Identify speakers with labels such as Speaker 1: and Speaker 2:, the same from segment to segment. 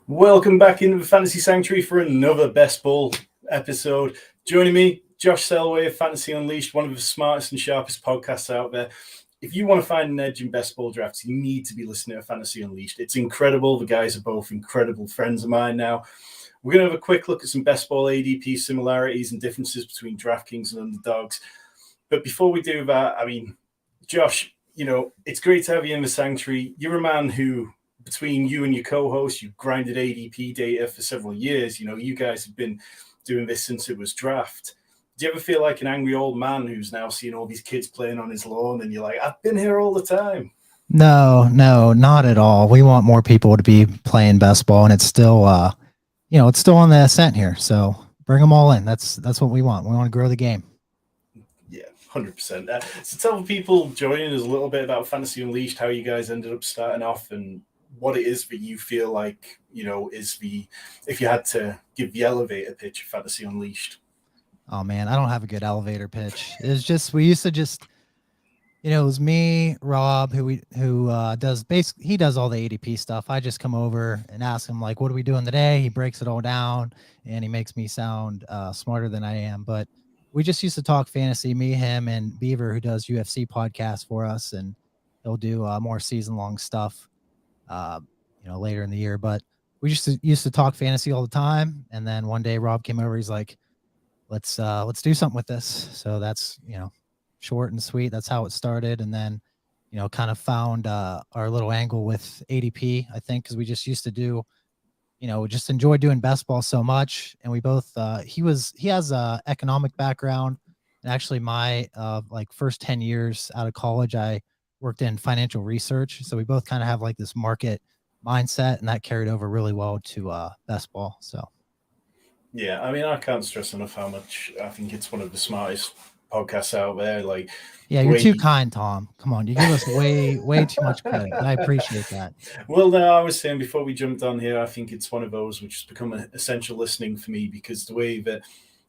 Speaker 1: Welcome back into the Fantasy Sanctuary for another Best Ball episode. Joining me, Josh Selway of Fantasy Unleashed, one of the smartest and sharpest podcasts out there. If you want to find an edge in best ball drafts, you need to be listening to Fantasy Unleashed. It's incredible. The guys are both incredible friends of mine now. We're going to have a quick look at some best ball ADP similarities and differences between Draftkings and Underdogs. But before we do that, Josh, it's great to have you in the Sanctuary. You're a man who, between you and your co-host, you've grinded ADP data for several years. You guys have been doing this since it was draft. Do you ever feel like an angry old man who's now seeing all these kids playing on his lawn and you're like, I've been here all the time?
Speaker 2: No, not at all. We want more people to be playing best ball, and it's still, it's still on the ascent here. So bring them all in. That's what we want. We want to grow the game.
Speaker 1: Yeah, 100%. So tell the people joining us a little bit about Fantasy Unleashed, how you guys ended up starting off and what it is that you feel like, if you had to give the elevator pitch of Fantasy Unleashed.
Speaker 2: Oh man, I don't have a good elevator pitch. It's just, we used to just, it was me, Rob, who does all the ADP stuff. I just come over and ask him like, what are we doing today? He breaks it all down and he makes me sound smarter than I am. But we just used to talk fantasy, me, him, and Beaver, who does UFC podcasts for us, and he'll do more season-long stuff. Later in the year, but we just used to talk fantasy all the time. And then one day Rob came over, he's like, let's do something with this. So that's, short and sweet. That's how it started. And then, kind of found our little angle with ADP, I think, because we just used to do, we just enjoyed doing best ball so much. And we both, he has a economic background. And actually my first 10 years out of college, I worked in financial research. So we both kind of have like this market mindset, and that carried over really well to best ball. So
Speaker 1: yeah, I can't stress enough how much I think it's one of the smartest podcasts out there. Like,
Speaker 2: yeah, you're too kind, Tom. Come on, you give us way too much credit. I appreciate that.
Speaker 1: Well, no, I was saying before we jumped on here, I think it's one of those which has become an essential listening for me, because the way that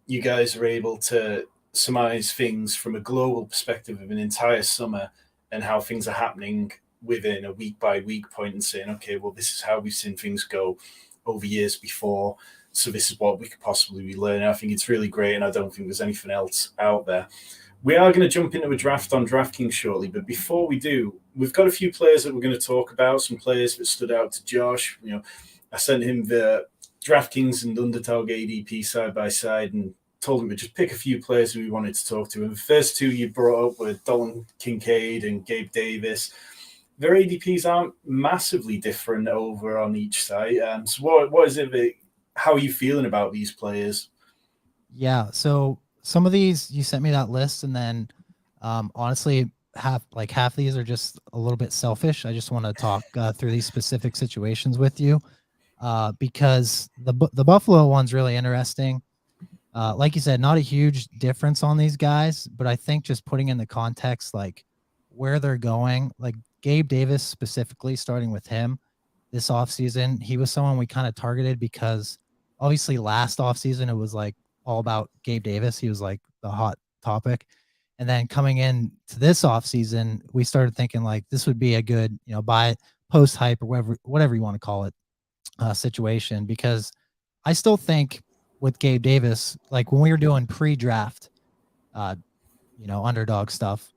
Speaker 1: you guys are able to surmise things from a global perspective of an entire summer and how things are happening within a week by week point, and saying, okay, well, this is how we've seen things go over years before, so this is what we could possibly be learning. I think it's really great, and I don't think there's anything else out there. We are going to jump into a draft on DraftKings shortly, but before we do, we've got a few players that we're going to talk about, some players that stood out to Josh. I sent him the DraftKings and Underdog ADP side by side and told him to just pick a few players who we wanted to talk to. And the first two you brought up were Dalton Kincaid and Gabe Davis. Their ADPs aren't massively different over on each site. So what is it? How are you feeling about these players?
Speaker 2: Yeah, so some of these, you sent me that list, and then honestly, half of these are just a little bit selfish. I just want to talk through these specific situations with you because the Buffalo one's really interesting. Like you said, not a huge difference on these guys, but I think just putting in the context, like where they're going, like Gabe Davis specifically, starting with him this offseason, he was someone we kind of targeted because obviously last offseason it was like all about Gabe Davis. He was like the hot topic. And then coming in to this offseason, we started thinking like this would be a good, buy post hype or whatever you want to call it situation, because I still think with Gabe Davis, like when we were doing pre-draft, underdog stuff,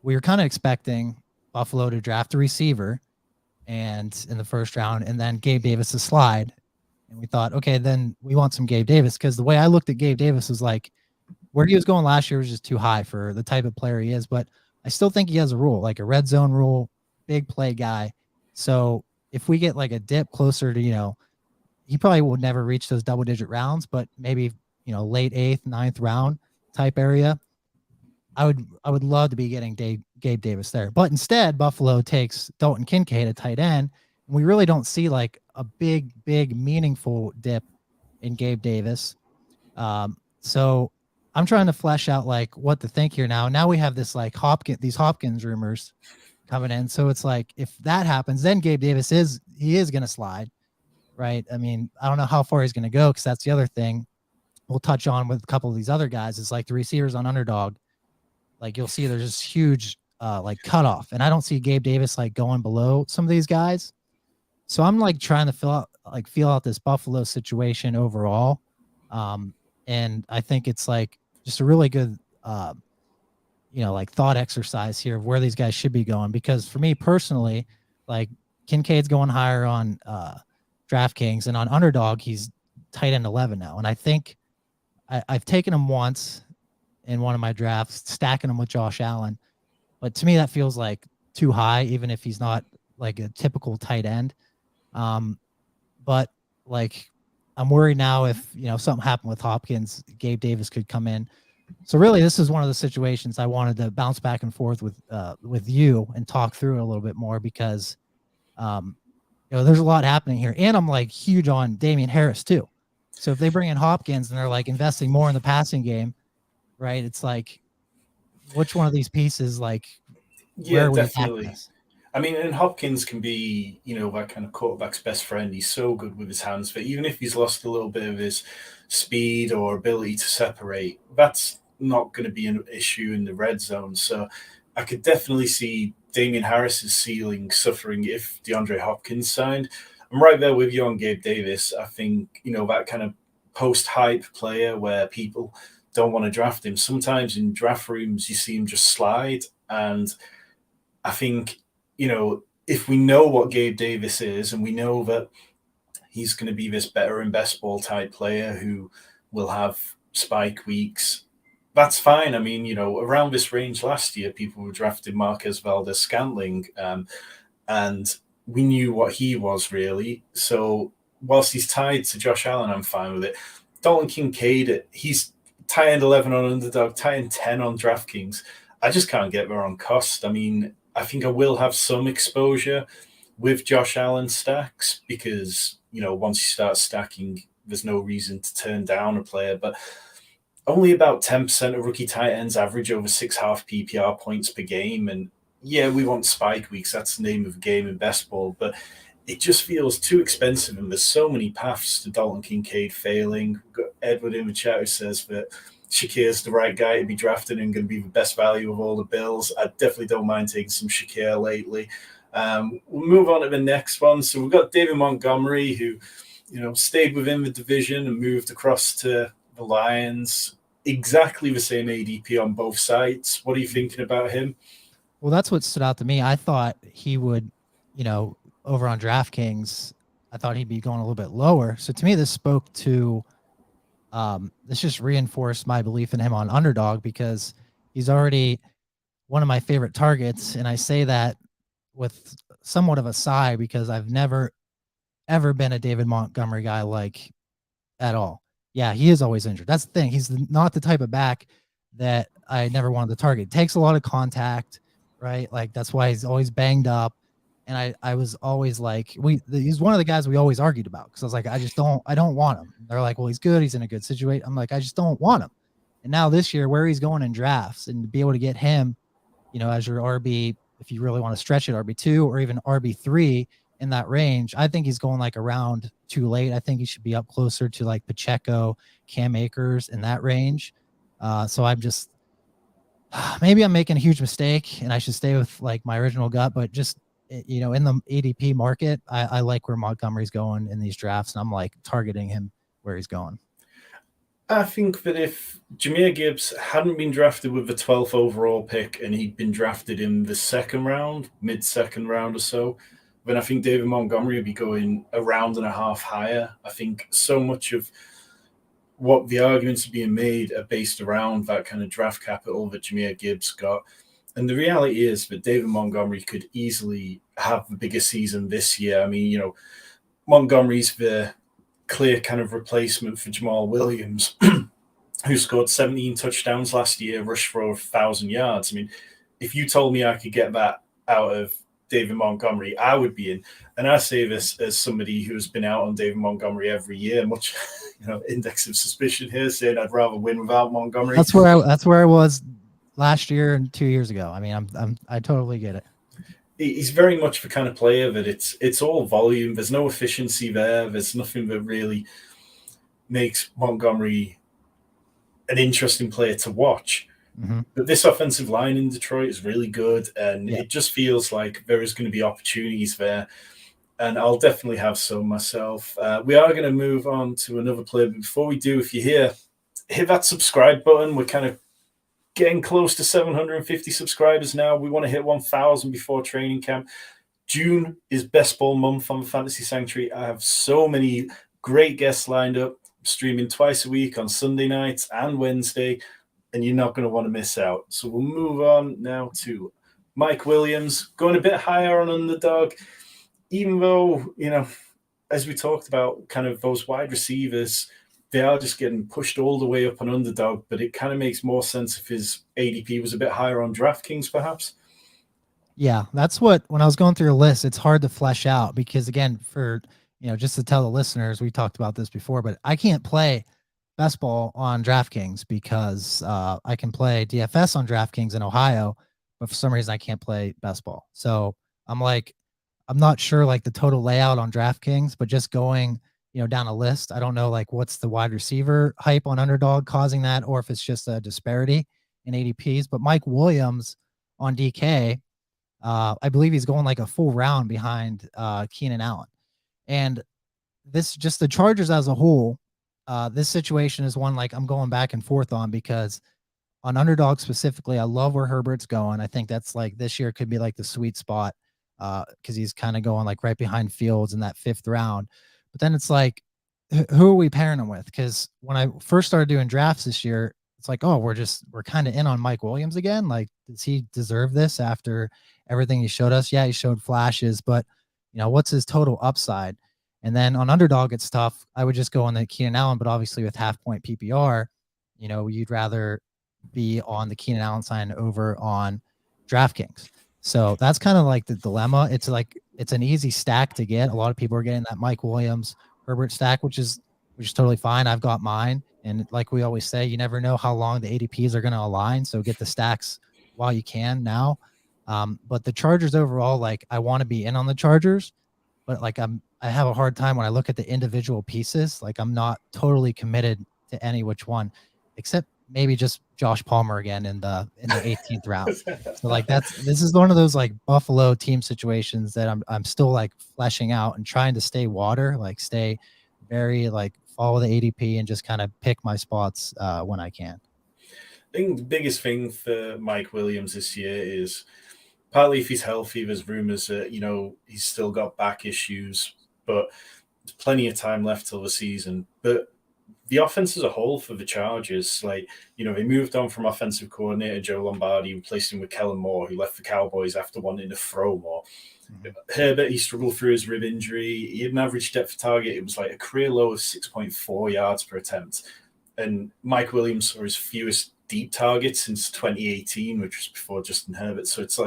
Speaker 2: we were kind of expecting Buffalo to draft a receiver and in the first round, and then Gabe Davis to slide. And we thought, okay, then we want some Gabe Davis, because the way I looked at Gabe Davis was like where he was going last year was just too high for the type of player he is. But I still think he has a rule, like a red zone rule, big play guy. So if we get like a dip closer to, he probably would never reach those double-digit rounds, but maybe, late 8th, 9th round type area, I would love to be getting Gabe Davis there. But instead, Buffalo takes Dalton Kincaid, a tight end, and we really don't see like a big, meaningful dip in Gabe Davis. So I'm trying to flesh out like what to think here now. Now we have this like these Hopkins rumors coming in. So it's like if that happens, then Gabe Davis is going to slide, right? I mean, I don't know how far he's going to go, because that's the other thing we'll touch on with a couple of these other guys. Is like the receivers on Underdog. Like you'll see there's this huge like cutoff, and I don't see Gabe Davis like going below some of these guys. So I'm like trying to like feel out this Buffalo situation overall. And I think it's like just a really good, like thought exercise here of where these guys should be going. Because for me personally, like Kincaid's going higher on DraftKings, and on Underdog, he's tight end 11 now. And I think I've taken him once in one of my drafts, stacking him with Josh Allen. But to me, that feels like too high, even if he's not like a typical tight end. But like, I'm worried now if, something happened with Hopkins, Gabe Davis could come in. So really, this is one of the situations I wanted to bounce back and forth with you and talk through it a little bit more, because, there's a lot happening here. And I'm like huge on Damian Harris too. So if they bring in Hopkins and they're like investing more in the passing game, right? It's like, which one of these pieces, like,
Speaker 1: Yeah, definitely. I mean, and Hopkins can be, that kind of quarterback's best friend. He's so good with his hands, but even if he's lost a little bit of his speed or ability to separate, that's not going to be an issue in the red zone. So I could definitely see Damian Harris's ceiling suffering if DeAndre Hopkins signed. I'm right there with you on Gabe Davis. I think, that kind of post-hype player where people don't want to draft him. Sometimes in draft rooms, you see him just slide. And I think, if we know what Gabe Davis is and we know that he's going to be this better and best ball type player who will have spike weeks, that's fine. I mean, around this range last year, people were drafting Marquez Valdez-Scantling, and we knew what he was really. So whilst he's tied to Josh Allen, I'm fine with it. Dalton Kincaid, he's tight end 11 on Underdog, tight end 10 on DraftKings. I just can't get there on cost. I mean, I think I will have some exposure with Josh Allen stacks because, once you start stacking, there's no reason to turn down a player. But only about 10% of rookie tight ends average over 6.5 PPR points per game. And yeah, we want spike weeks. That's the name of the game in best ball. But it just feels too expensive. And there's so many paths to Dalton Kincaid failing. We've got Edward in the chat who says that Shakir's the right guy to be drafted and going to be the best value of all the Bills. I definitely don't mind taking some Shakir lately. We'll move on to the next one. So we've got David Montgomery, who, stayed within the division and moved across to the Lions. Exactly the same ADP on both sides. What are you thinking about him?
Speaker 2: Well, that's what stood out to me. I thought he would, over on DraftKings, I thought he'd be going a little bit lower. So to me, this spoke to this just reinforced my belief in him on Underdog, because he's already one of my favorite targets. And I say that with somewhat of a sigh, because I've never, ever been a David Montgomery guy, like, at all. Yeah, he is always injured. That's the thing. He's not the type of back that I never wanted to target. It takes a lot of contact, right? Like, that's why he's always banged up. And I was always like, he's one of the guys we always argued about, because I was like, I don't want him. They're like, well, he's good. He's in a good situation. I'm like, I just don't want him. And now this year, where he's going in drafts, and to be able to get him, as your RB, if you really want to stretch it, RB2 or even RB3 in that range, I think he's going like around too late. I think he should be up closer to like Pacheco, Cam Akers in that range. So I'm just, maybe I'm making a huge mistake and I should stay with like my original gut, but just, in the ADP market, I like where Montgomery's going in these drafts, and I'm like targeting him where he's going.
Speaker 1: I think that if Jahmyr Gibbs hadn't been drafted with the 12th overall pick and he'd been drafted in the second round, mid-second round or so, then I think David Montgomery would be going a round and a half higher. I think so much of what the arguments are being made are based around that kind of draft capital that Jahmyr Gibbs got. And the reality is that David Montgomery could easily have the biggest season this year. I mean, Montgomery's the clear kind of replacement for Jamal Williams, who scored 17 touchdowns last year, rushed for over 1,000 yards. I mean, if you told me I could get that out of David Montgomery, I would be in. And I say this as somebody who's been out on David Montgomery every year, much, index of suspicion here, saying I'd rather win without Montgomery.
Speaker 2: That's where I was last year and 2 years ago. I mean, I totally get it.
Speaker 1: He's very much the kind of player that it's all volume. There's no efficiency there. There's nothing that really makes Montgomery an interesting player to watch.
Speaker 2: Mm-hmm.
Speaker 1: But this offensive line in Detroit is really good, and it just feels like there is going to be opportunities there. and I'll definitely have some myself. We are going to move on to another player, but before we do, if you're here, hit that subscribe button. We're kind of getting close to 750 subscribers now. We want to hit 1,000 before training camp. June is best ball month on the Fantasy Sanctuary. I have so many great guests lined up, streaming twice a week on Sunday nights and Wednesday, and you're not going to want to miss out. So we'll move on now to Mike Williams, going a bit higher on Underdog, even though, as we talked about, kind of those wide receivers, they are just getting pushed all the way up on Underdog, but it kind of makes more sense if his ADP was a bit higher on DraftKings, perhaps.
Speaker 2: Yeah, that's what, when I was going through the list, it's hard to flesh out because, again, just to tell the listeners, we talked about this before, but I can't play best ball on DraftKings because I can play DFS on DraftKings in Ohio, but for some reason I can't play best ball. So I'm not sure the total layout on DraftKings, but just going, down a list, I don't know what's the wide receiver hype on Underdog causing that, or if it's just a disparity in ADPs. But Mike Williams on DK, I believe he's going a full round behind Keenan Allen. And this, just the Chargers as a whole, this situation is one I'm going back and forth on, because on Underdog specifically, I love where Herbert's going. I think that's this year could be the sweet spot, because he's kind of going right behind Fields in that 5th round. But then it's who are we pairing him with? Because when I first started doing drafts this year, it's we're kind of in on Mike Williams again. Does he deserve this after everything he showed us? Yeah, he showed flashes, but what's his total upside? And then on Underdog, it's tough. I would just go on the Keenan Allen, but obviously with half-point PPR, you'd rather be on the Keenan Allen side over on DraftKings. So that's kind of the dilemma. It's an easy stack to get. A lot of people are getting that Mike Williams Herbert stack, which is totally fine. I've got mine. And like we always say, you never know how long the ADPs are going to align. So get the stacks while you can now. But the Chargers overall, I want to be in on the Chargers, but I have a hard time when I look at the individual pieces. I'm not totally committed to any which one, except maybe just Josh Palmer again in the 18th round. So this is one of those Buffalo team situations that I'm still fleshing out and trying to stay water, stay very follow the ADP and just kind of pick my spots when I can.
Speaker 1: I think the biggest thing for Mike Williams this year is partly if he's healthy. There's rumors that he's still got back issues, but there's plenty of time left till the season. But the offense as a whole for the Chargers, they moved on from offensive coordinator Joe Lombardi, replaced him with Kellen Moore, who left the Cowboys after wanting to throw more. Mm-hmm. Herbert, he struggled through his rib injury. He had an average depth of target. It was a career low of 6.4 yards per attempt. And Mike Williams saw his fewest deep targets since 2018, which was before Justin Herbert. So it's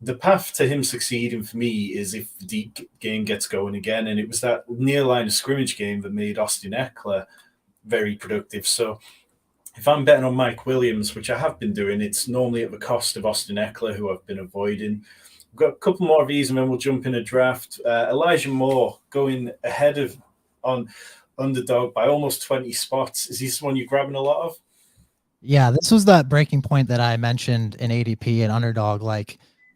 Speaker 1: the path to him succeeding for me is if the deep game gets going again. And it was that near line of scrimmage game that made Austin Eckler very productive. So if I'm betting on Mike Williams, which I have been doing, it's normally at the cost of Austin Eckler, who I've been avoiding. We've got a couple more of these and then we'll jump in a draft. Elijah Moore going ahead on Underdog by almost 20 spots. Is he someone you're grabbing a lot of?
Speaker 2: Yeah, this was that breaking point that I mentioned in ADP and Underdog.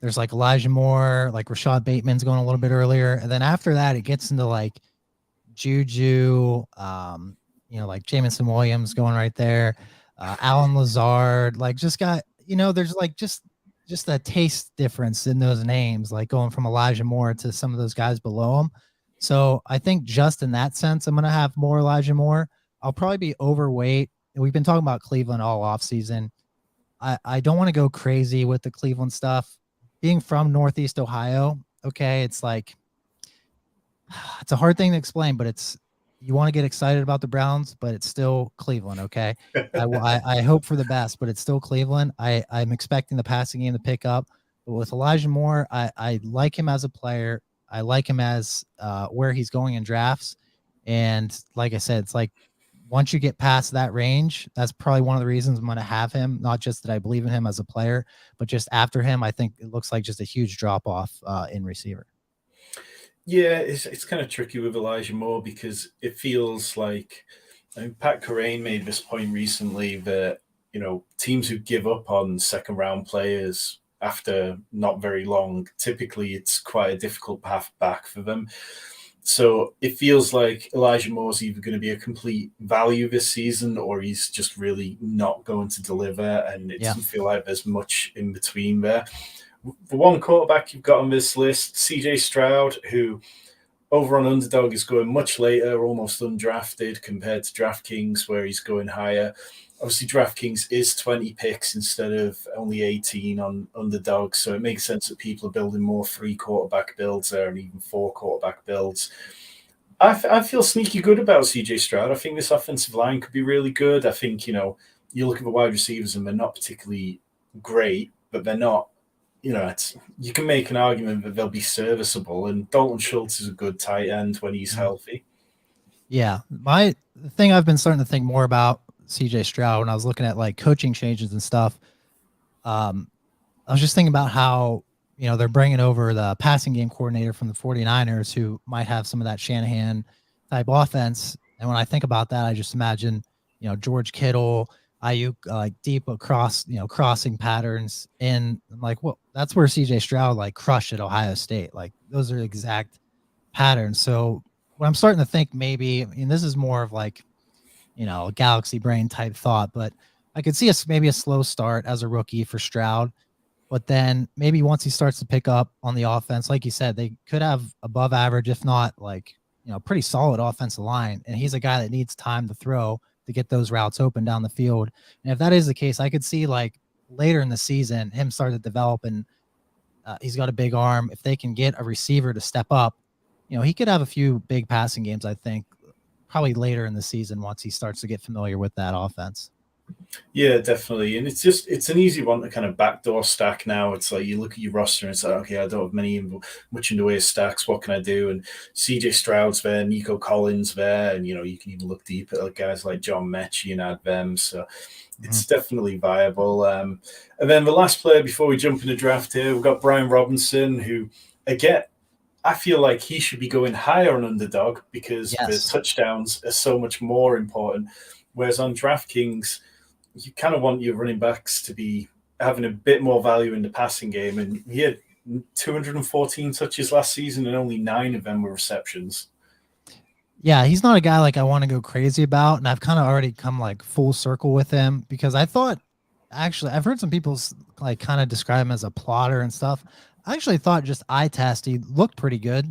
Speaker 2: There's Elijah Moore, Rashad Bateman's going a little bit earlier. And then after that, it gets into Juju, Jamison Williams going right there, Alan Lazard, just got, there's just a taste difference in those names, going from Elijah Moore to some of those guys below him. So I think just in that sense, I'm going to have more Elijah Moore. I'll probably be overweight. We've been talking about Cleveland all offseason. I don't want to go crazy with the Cleveland stuff. Being from Northeast Ohio, okay, it's it's a hard thing to explain, but you want to get excited about the Browns, but it's still Cleveland, okay? I hope for the best, but it's still Cleveland. I'm expecting the passing game to pick up. But with Elijah Moore, I like him as a player. I like him as where he's going in drafts. And like I said, it's once you get past that range, that's probably one of the reasons I'm going to have him. Not just that I believe in him as a player, but just after him, I think it looks like just a huge drop off in receiver.
Speaker 1: Yeah, it's kind of tricky with Elijah Moore because it feels Pat Kerrane made this point recently that teams who give up on second round players after not very long. Typically, it's quite a difficult path back for them. So it feels like Elijah Moore's either going to be a complete value this season or he's just really not going to deliver. And it doesn't feel like there's much in between there. The one quarterback you've got on this list, CJ Stroud, who over on Underdog is going much later, almost undrafted compared to DraftKings, where he's going higher. Obviously, DraftKings is 20 picks instead of only 18 on Underdog, so it makes sense that people are building more 3 quarterback builds there and even 4 quarterback builds. I feel sneaky good about CJ Stroud. I think this offensive line could be really good. I think, you look at the wide receivers and they're not particularly great, but they're not, you can make an argument that they'll be serviceable. And Dalton Schultz is a good tight end when he's healthy.
Speaker 2: Yeah. The thing I've been starting to think more about CJ Stroud when I was looking at like coaching changes and stuff. I was just thinking about how, they're bringing over the passing game coordinator from the 49ers who might have some of that Shanahan type offense. And when I think about that, I just imagine, George Kittle, Ayuk, like deep across, crossing patterns. And I'm like, well, that's where CJ Stroud like crushed at Ohio State. Like those are exact patterns. So what I'm starting to think maybe, this is more of like, a galaxy brain type thought, but I could see maybe a slow start as a rookie for Stroud. But then maybe once he starts to pick up on the offense, like you said, they could have above average, if not like, pretty solid offensive line. And he's a guy that needs time to throw to get those routes open down the field. And if that is the case, I could see like later in the season, him start to develop and he's got a big arm. If they can get a receiver to step up, he could have a few big passing games, I think, probably later in the season once he starts to get familiar with that offense.
Speaker 1: Yeah, definitely. And it's an easy one to kind of backdoor stack now. It's like you look at your roster and it's like, okay, I don't have much in the way of stacks. What can I do? And CJ Stroud's there, Nico Collins there, and you can even look deep at guys like John Mechie and add them. So it's definitely viable. And then the last player before we jump in the draft here, we've got Brian Robinson, who again, I feel like he should be going higher on Underdog because the touchdowns are so much more important. Whereas on DraftKings, you kind of want your running backs to be having a bit more value in the passing game. And he had 214 touches last season and only 9 of them were receptions.
Speaker 2: Yeah, he's not a guy like I want to go crazy about. And I've kind of already come like full circle with him because I thought, actually, I've heard some people like kind of describe him as a plotter and stuff. I actually thought just eye test, he looked pretty good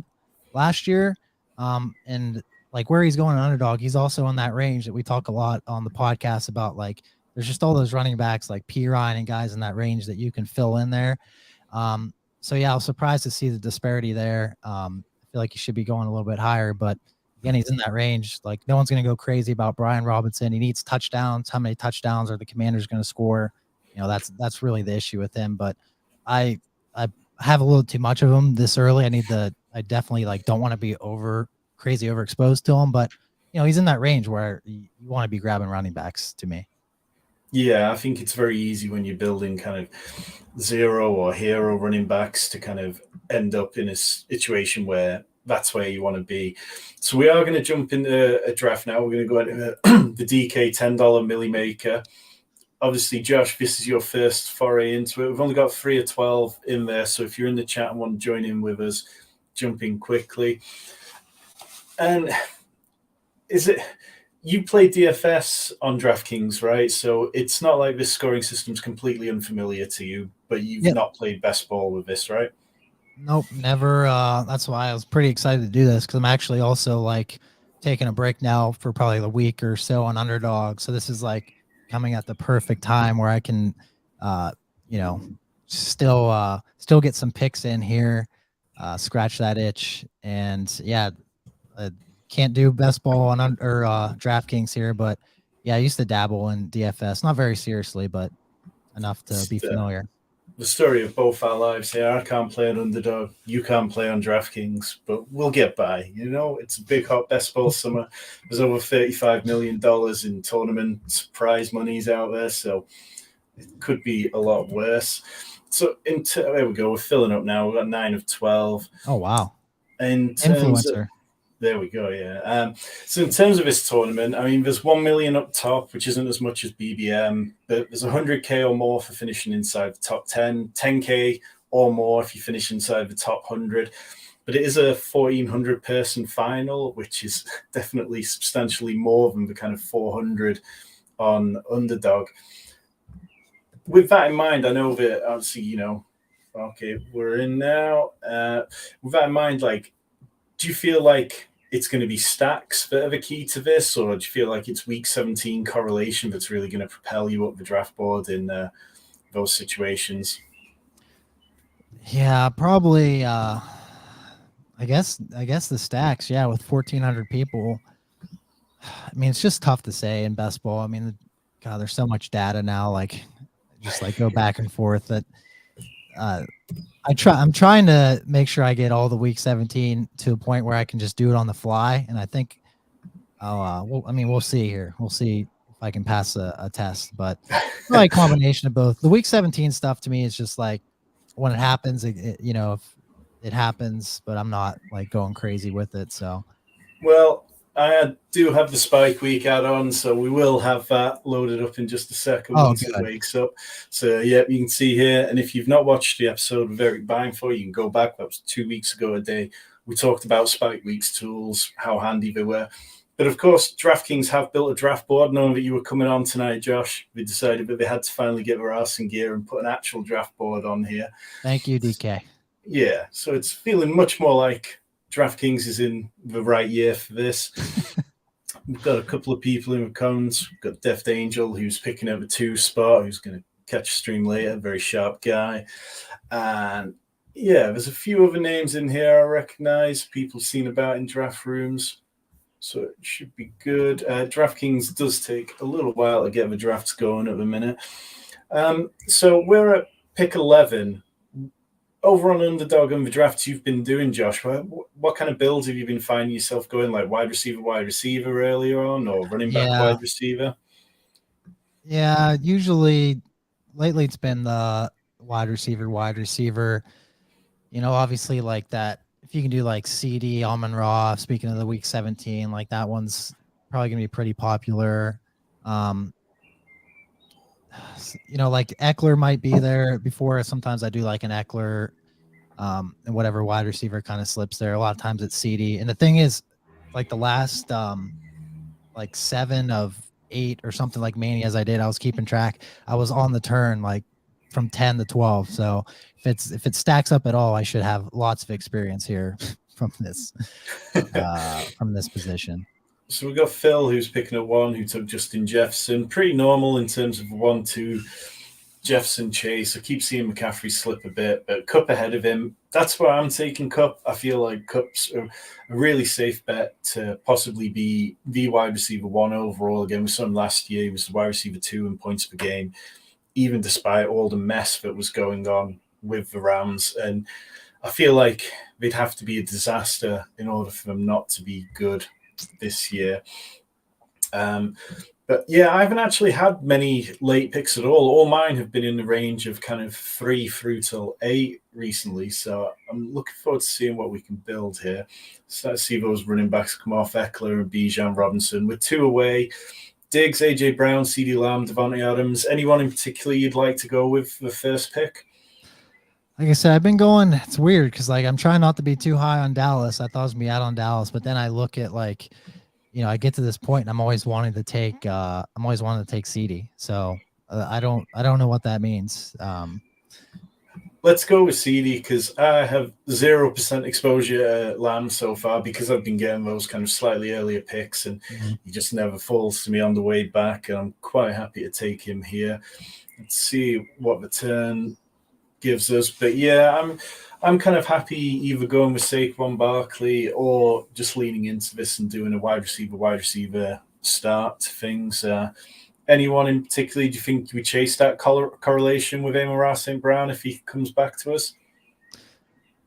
Speaker 2: last year. And like where he's going on Underdog, he's also in that range that we talk a lot on the podcast about. Like there's just all those running backs like P. Ryan and guys in that range that you can fill in there. So yeah, I was surprised to see the disparity there. I feel like he should be going a little bit higher, but again, he's in that range. Like no one's going to go crazy about Brian Robinson. He needs touchdowns. How many touchdowns are the Commanders going to score? That's really the issue with him. But I have a little too much of him this early. I definitely like don't want to be crazy overexposed to him, but he's in that range where you want to be grabbing running backs to me.
Speaker 1: Yeah, I think it's very easy when you're building kind of zero or hero running backs to kind of end up in a situation where that's where you want to be. So we are going to jump into a draft now. We're going to go into the DK $10 Milly Maker. Obviously, Josh, this is your first foray into it. We've only got 3 or 12 in there, so if you're in the chat and want to join in with us, jump in quickly. And you play DFS on DraftKings, right? So it's not like this scoring system's completely unfamiliar to you, but you've not played best ball with this, right?
Speaker 2: Nope, never. That's why I was pretty excited to do this because I'm actually also like taking a break now for probably a week or so on Underdog. So this is like coming at the perfect time where I can, still get some picks in here, scratch that itch, and yeah, can't do best ball on DraftKings here, but yeah, I used to dabble in DFS, not very seriously, but enough to be familiar.
Speaker 1: The story of both our lives here. I can't play on Underdog. You can't play on DraftKings, but we'll get by. It's a big hot best ball summer. There's over $35 million in tournament prize monies out there, so it could be a lot worse. So there we go. We're filling up now. We've got 9 of 12.
Speaker 2: Oh wow!
Speaker 1: In
Speaker 2: Influencer.
Speaker 1: There we go. Yeah. So in terms of this tournament, I mean, there's 1 million up top, which isn't as much as BBM, but there's 100K or more for finishing inside the top 10, 10K or more if you finish inside the top 100. But it is a 1,400 person final, which is definitely substantially more than the kind of 400 on Underdog. With that in mind, I know that obviously, okay, we're in now. With that in mind, like, do you feel like it's going to be stacks that are the key to this, or do you feel like it's week 17 correlation that's really going to propel you up the draft board in those situations?
Speaker 2: Yeah, probably. I guess the stacks. Yeah, with 1,400 people. I mean, it's just tough to say in best ball. I mean, God, there's so much data now. Like, just like go back and forth. That I'm trying to make sure I get all the week 17 to a point where I can just do it on the fly. And I think, we'll see here. We'll see if I can pass a test. But probably a combination of both. The week 17 stuff to me is just like when it happens. If it happens, but I'm not like going crazy with it. So,
Speaker 1: well, I do have the Spike Week add-on, so we will have that loaded up in just a second once it wakes up. So, yeah, you can see here. And if you've not watched the episode of Eric Buying For, you can go back. That was 2 weeks ago a day. We talked about Spike Week's tools, how handy they were. But, of course, DraftKings have built a draft board. Knowing that you were coming on tonight, Josh, they decided that they had to finally get their arse in gear and put an actual draft board on here.
Speaker 2: Thank you, DK.
Speaker 1: Yeah, so it's feeling much more like DraftKings is in the right year for this. We've got a couple of people in the comments. We've got Deft Angel, who's picking up a 2 spot, who's going to catch a stream later. Very sharp guy. And yeah, there's a few other names in here I recognize, people seen about in draft rooms. So it should be good. DraftKings does take a little while to get the drafts going at the minute. So we're at pick 11. Over on Underdog and the drafts you've been doing, Josh, what kind of builds have you been finding yourself going, like wide receiver earlier on, or running back wide receiver?
Speaker 2: Yeah, usually lately it's been the wide receiver. Obviously like that. If you can do like CD, Amon-Ra, speaking of the week 17, like that one's probably gonna be pretty popular. Like Eckler might be there before. Sometimes I do like an Eckler, and whatever wide receiver kind of slips there. A lot of times it's CD. And the thing is, like the last like 7 of 8 or something like manias I did, I was keeping track. I was on the turn like from 10 to 12. So if it stacks up at all, I should have lots of experience here from this position.
Speaker 1: So we've got Phil, who's picking up 1, who took Justin Jefferson. Pretty normal in terms of 1-2 Jefferson chase. I keep seeing McCaffrey slip a bit, but Kupp ahead of him. That's where I'm taking Kupp. I feel like Kupp's a really safe bet to possibly be the wide receiver 1 overall. Again, we saw him last year. He was the wide receiver 2 in points per game, even despite all the mess that was going on with the Rams. And I feel like they'd have to be a disaster in order for them not to be good this year. But yeah, I haven't actually had many late picks at all. All mine have been in the range of kind of 3 through till 8 recently. So I'm looking forward to seeing what we can build here. So let's see those running backs come off, Eckler and Bijan Robinson. With 2 away, Diggs, AJ Brown, CeeDee Lamb, Devontae Adams. Anyone in particular you'd like to go with the first pick?
Speaker 2: Like I said, I've been going. It's weird because like I'm trying not to be too high on Dallas. I thought I was gonna be out on Dallas, but then I look at like, I get to this point and I'm always wanting to take CD. So I don't know what that means.
Speaker 1: Let's go with CD because I have 0% exposure at Lamb so far because I've been getting those kind of slightly earlier picks and he just never falls to me on the way back. And I'm quite happy to take him here. Let's see what the turn gives us. But yeah, I'm kind of happy either going with Saquon Barkley or just leaning into this and doing a wide receiver start to things. Anyone in particular, do you think we chase that correlation with Amon-Ra St. Brown if he comes back to us?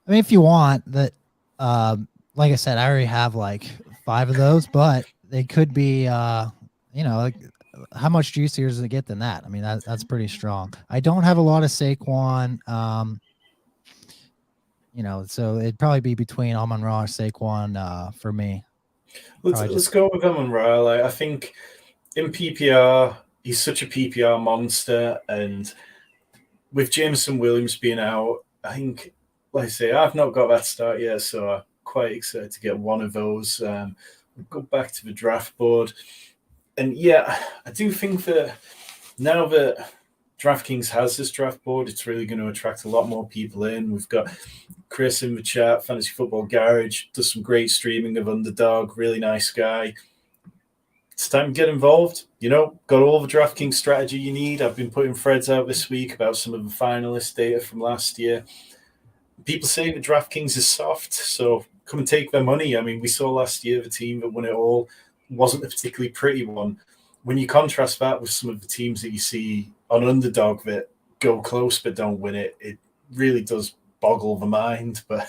Speaker 2: I mean, if you want that, like I said, I already have like 5 of those, but they could be, like how much juicier does it get than that? I mean, that's pretty strong. I don't have a lot of Saquon. So it'd probably be between Amon-Ra or Saquon for me.
Speaker 1: Let's go with Amon-Ra. Like, I think in PPR, he's such a PPR monster, and with Jameson Williams being out, I think, like I say, I've not got that start yet, so I'm quite excited to get one of those. We'll go back to the draft board. And yeah, I do think that now that DraftKings has this draft board, it's really going to attract a lot more people in. We've got Chris in the chat, Fantasy Football Garage, does some great streaming of Underdog, really nice guy. It's time to get involved. Got all the DraftKings strategy you need. I've been putting threads out this week about some of the finalist data from last year. People say that DraftKings is soft, so come and take their money. I mean, we saw last year the team that won it all wasn't a particularly pretty one. When you contrast that with some of the teams that you see on Underdog that go close but don't win it, it really does boggle the mind. But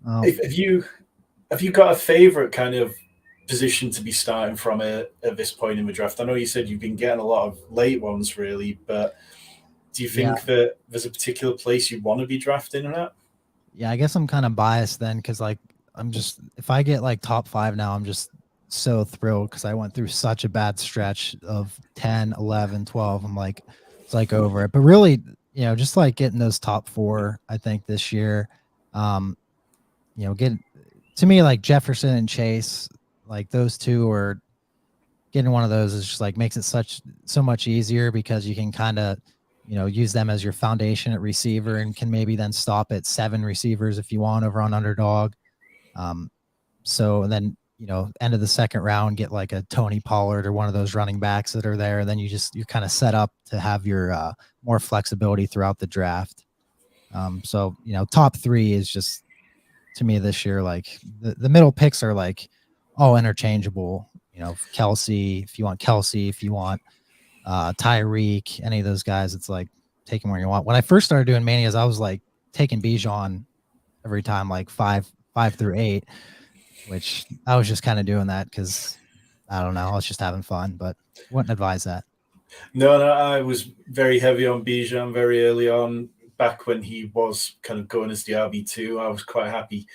Speaker 1: have you got a favorite kind of position to be starting from at this point in the draft? I know you said you've been getting a lot of late ones, really, but do you think that there's a particular place you want to be drafting at?
Speaker 2: Yeah, I guess I'm kind of biased then because, like, if I get like top 5 now, I'm just so thrilled because I went through such a bad stretch of 10, 11, 12. I'm like, it's like over it. But really, just like getting those top 4, I think this year, get to me like Jefferson and Chase, like those two, or getting one of those is just like makes it so much easier because you can kind of use them as your foundation at receiver and can maybe then stop at 7 receivers if you want over on Underdog. So and then end of the second round, get like a Tony Pollard or one of those running backs that are there, and then you're kind of set up to have your more flexibility throughout the draft. So top 3 is just, to me this year, like the middle picks are like all interchangeable. Kelsey, if you want Tyreek, any of those guys, it's like take them where you want. When I first started doing manias, I was like taking Bijan every time, like 5 through 8, which I was just kind of doing that because I don't know, I was just having fun, but wouldn't advise that.
Speaker 1: No, I was very heavy on Bijan very early on. Back when he was kind of going as the RB2, I was quite happy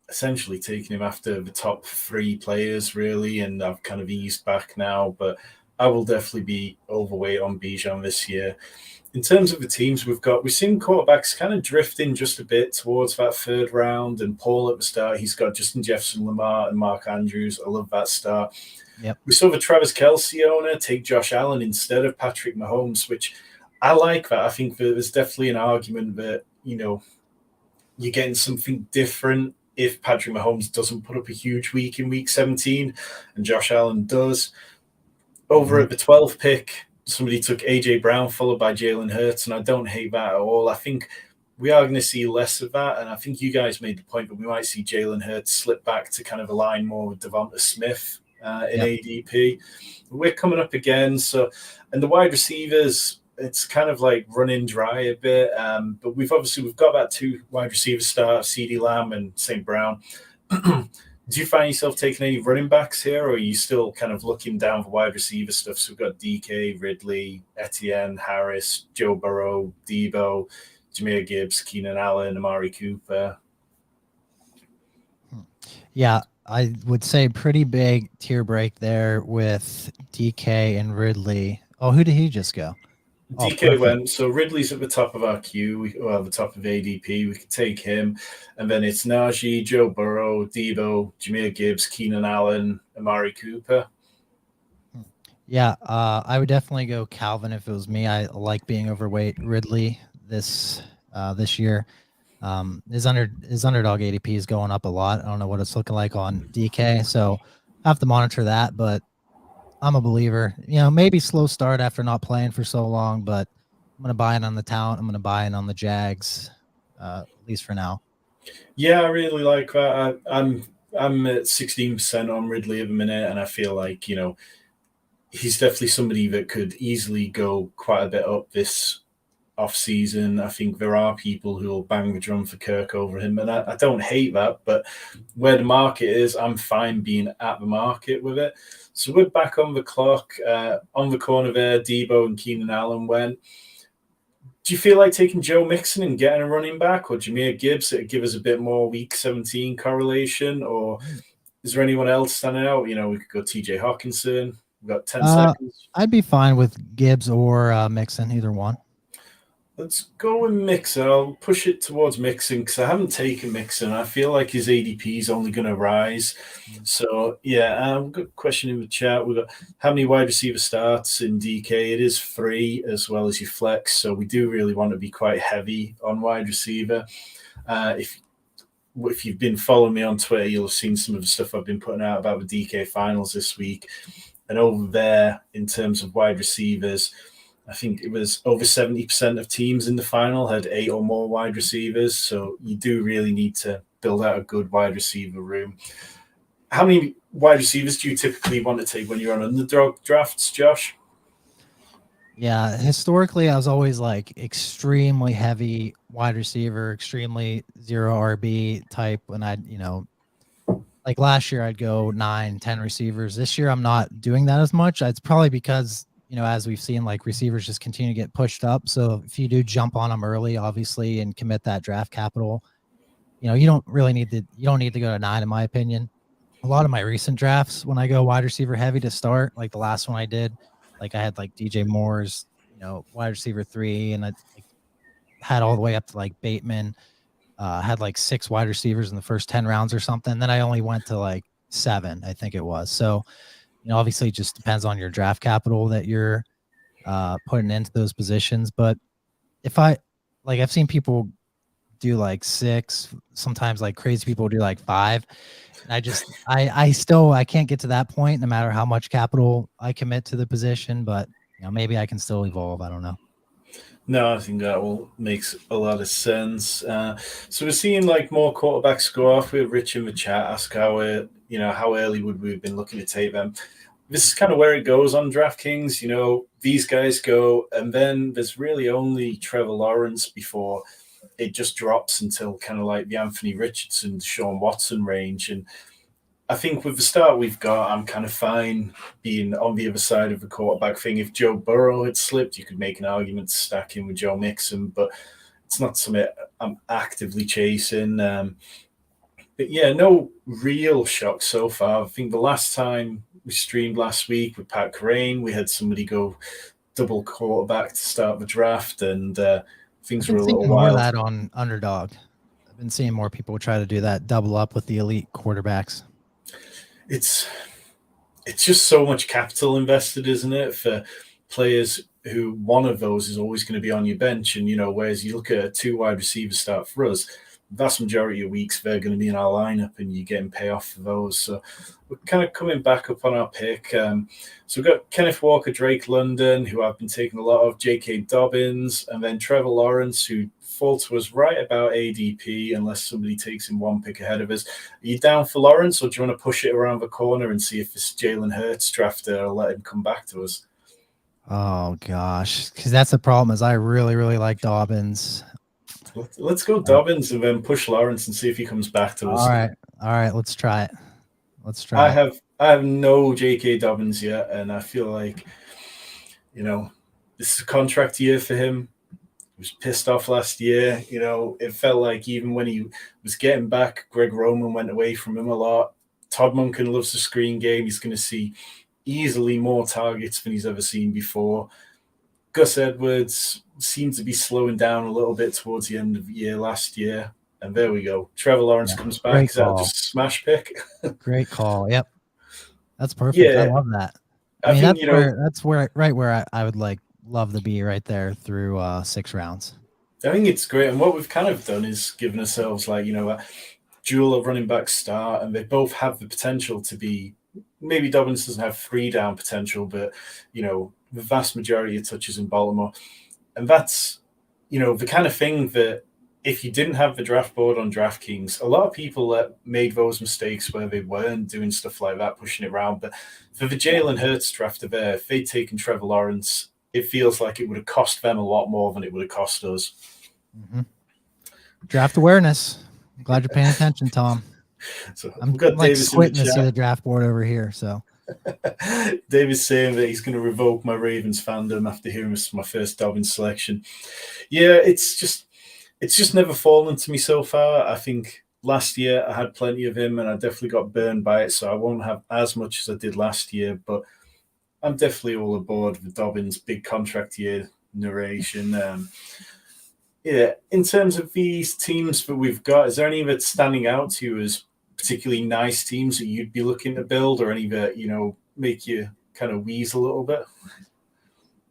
Speaker 1: essentially taking him after the top 3 players, really, and I've kind of eased back now, but I will definitely be overweight on Bijan this year. In terms of the teams we've seen quarterbacks kind of drifting just a bit towards that 3rd round, and Paul at the start, he's got Justin Jefferson, Lamar, and Mark Andrews. I love that start.
Speaker 2: Yep.
Speaker 1: We saw the Travis Kelce owner take Josh Allen instead of Patrick Mahomes, which I like that. I think that there's definitely an argument that, you're getting something different if Patrick Mahomes doesn't put up a huge week in week 17 and Josh Allen does. Over at the 12th pick, somebody took A.J. Brown followed by Jalen Hurts, and I don't hate that at all. I think we are going to see less of that, and I think you guys made the point that we might see Jalen Hurts slip back to kind of align more with Devonta Smith in ADP. We're coming up again, and the wide receivers, it's kind of like running dry a bit, but we've got that 2 wide receiver start, CeeDee Lamb and St. Brown. Do you find yourself taking any running backs here, or are you still kind of looking down for wide receiver stuff? So we've got DK, Ridley, Etienne, Harris, Joe Burrow, Debo, Jahmyr Gibbs, Keenan Allen, Amari Cooper.
Speaker 2: Yeah, I would say pretty big tier break there with DK and Ridley. Oh, who did he just go?
Speaker 1: DK went, so Ridley's at the top of our queue, the top of ADP. We could take him, and then it's Najee, Joe Burrow, Debo, Jahmyr Gibbs, Keenan Allen, Amari Cooper.
Speaker 2: Yeah, I would definitely go Calvin if it was me. I like being overweight Ridley this year. His underdog ADP is going up a lot. I don't know what it's looking like on DK, so I have to monitor that, but I'm a believer. Maybe slow start after not playing for so long, but I'm going to buy in on the talent. I'm going to buy in on the Jags, at least for now.
Speaker 1: Yeah, I really like that. I'm at 16% on Ridley at the minute, and I feel like, he's definitely somebody that could easily go quite a bit up this off-season. I think there are people who will bang the drum for Kirk over him, and I don't hate that, but where the market is, I'm fine being at the market with it. So we're back on the clock. On the corner there, Debo and Keenan Allen went. Do you feel like taking Joe Mixon and getting a running back, or Jahmyr Gibbs that give us a bit more Week 17 correlation, or is there anyone else standing out? You know, we could go TJ Hawkinson. We've got 10 seconds.
Speaker 2: I'd be fine with Gibbs or Mixon, either one.
Speaker 1: Let's go with Mixon. I'll push it towards Mixon because I haven't taken Mixon. I feel like his ADP is only going to rise. So, yeah, we've got a question in the chat. We've got how many wide receiver starts in DK? It is 3 as well as your flex. So we do really want to be quite heavy on wide receiver. If you've been following me on Twitter, you'll have seen some of the stuff I've been putting out about the DK finals this week. And over there, in terms of wide receivers, I think it was over 70% of teams in the final had 8 or more wide receivers. So you do really need to build out a good wide receiver room. How many wide receivers do you typically want to take when you're on underdog drafts, Josh?
Speaker 2: Yeah, historically, I was always like extremely heavy wide receiver, extremely 0 RB type. When I'd, like last year, I'd go 9, 10 receivers. This year, I'm not doing that as much. It's probably because, as we've seen, like receivers just continue to get pushed up. So if you do jump on them early, obviously, and commit that draft capital, you don't need to go to 9, in my opinion. A lot of my recent drafts, when I go wide receiver heavy to start, like the last one I did, like I had like DJ Moore's, wide receiver 3, and I had all the way up to like Bateman. Had like 6 wide receivers in the first 10 rounds or something. Then I only went to like 7, I think it was. So, obviously it just depends on your draft capital that you're putting into those positions. But if I've seen people do like 6, sometimes like crazy people do like 5. And I can't get to that point no matter how much capital I commit to the position, but maybe I can still evolve. I don't know.
Speaker 1: No, I think that all makes a lot of sense. So we're seeing like more quarterbacks go off. We have Rich in the chat ask how early would we have been looking to take them. This is kind of where it goes on DraftKings. These guys go, and then there's really only Trevor Lawrence before it just drops until kind of like the Anthony Richardson, Sean Watson range. And I think with the start we've got, I'm kind of fine being on the other side of the quarterback thing. If Joe Burrow had slipped, you could make an argument to stack him with Joe Mixon, but it's not something I'm actively chasing. But yeah, no real shock so far. I think the last time we streamed last week with Pat Crane, we had somebody go double quarterback to start the draft, and things were a little wild.
Speaker 2: More of that on Underdog. I've been seeing more people try to do that, double up with the elite quarterbacks.
Speaker 1: It's just so much capital invested, isn't it, for players who one of those is always going to be on your bench. And, whereas you look at a 2 wide receiver start for us, the vast majority of weeks they're going to be in our lineup and you're getting payoff for those. So we're kind of coming back up on our pick. So we've got Kenneth Walker, Drake London, who I've been taking a lot of, J.K. Dobbins, and then Trevor Lawrence, who fall to us right about ADP unless somebody takes him 1 pick ahead of us. Are you down for Lawrence, or do you want to push it around the corner and see if this Jalen Hurts drafter will let him come back to us?
Speaker 2: Oh, gosh, because that's the problem is I really, really like Dobbins.
Speaker 1: Let's go Dobbins and then push Lawrence and see if he comes back to us.
Speaker 2: All right, let's try it.
Speaker 1: I have no J.K. Dobbins yet, and I feel like, this is a contract year for him. He was pissed off last year. It felt like even when he was getting back, Greg Roman went away from him a lot. Todd Monken loves the screen game. He's going to see easily more targets than he's ever seen before. Gus Edwards seemed to be slowing down a little bit towards the end of the year last year. And there we go. Trevor Lawrence comes back. Is that just a smash pick?
Speaker 2: Great call. Yep. That's perfect. Yeah. I love that. I mean, that's where I would love to be right there through 6 rounds.
Speaker 1: I think it's great. And what we've kind of done is given ourselves a dual of running back start, and they both have the potential to be, maybe Dobbins doesn't have 3 down potential, but, the vast majority of touches in Baltimore. And that's, the kind of thing that if you didn't have the draft board on DraftKings, a lot of people made those mistakes where they weren't doing stuff like that, pushing it around. But for the Jalen Hurts drafter there, if they'd taken Trevor Lawrence, it feels like it would have cost them a lot more than it would have cost us.
Speaker 2: Mm-hmm. Draft awareness. I'm glad you're paying attention, Tom.
Speaker 1: So
Speaker 2: I'm squinting to see the draft board over here. So
Speaker 1: David's saying that he's going to revoke my Ravens fandom after hearing my first Dobbins selection. Yeah, it's just never fallen to me so far. I think last year I had plenty of him, and I definitely got burned by it, so I won't have as much as I did last year. But I'm definitely all aboard with Dobbins' big contract year narration. Yeah, in terms of these teams that we've got, is there any that's standing out to you as particularly nice teams that you'd be looking to build, or any that make you kind of wheeze a little bit?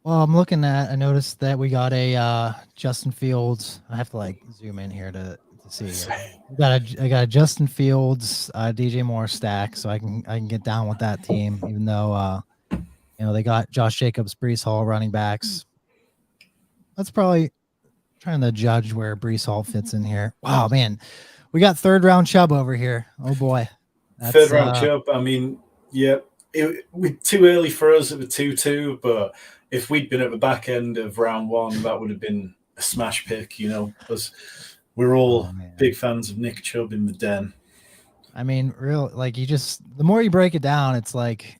Speaker 2: Well, I noticed that we got a Justin Fields. I have to like zoom in here to see. I got a Justin Fields, DJ Moore stack, so I can get down with that team, even though they got Josh Jacobs, Brees Hall running backs. That's probably trying to judge where Brees Hall fits in here. Wow, man. We got third round Chubb over here. Oh boy.
Speaker 1: Third round Chubb. I mean, yeah, too early for us at the 2-2, but if we'd been at the back end of round one, that would have been a smash pick, because we're all big fans of Nick Chubb in the den.
Speaker 2: I mean, the more you break it down, it's like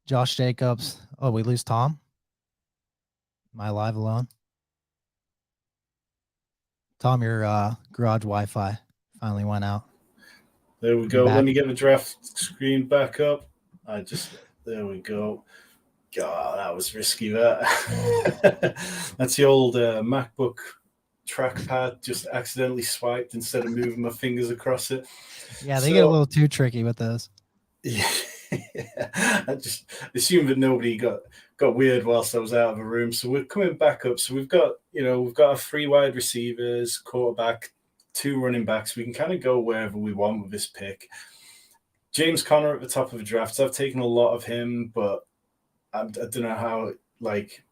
Speaker 2: Josh Jacobs. Oh, we lose Tom? Am I live alone? Tom, your garage Wi-Fi finally went out.
Speaker 1: There we go. Let me get the draft screen back up. There we go. God, that was risky, that. That's the old MacBook trackpad, just accidentally swiped instead of moving my fingers across it.
Speaker 2: Yeah, they get a little too tricky with those.
Speaker 1: Yeah. I just assumed that nobody got weird whilst I was out of the room. So we're coming back up. So we've got our 3 wide receivers, quarterback, 2 running backs. We can kind of go wherever we want with this pick. James Conner at the top of the draft. I've taken a lot of him, but I don't know how,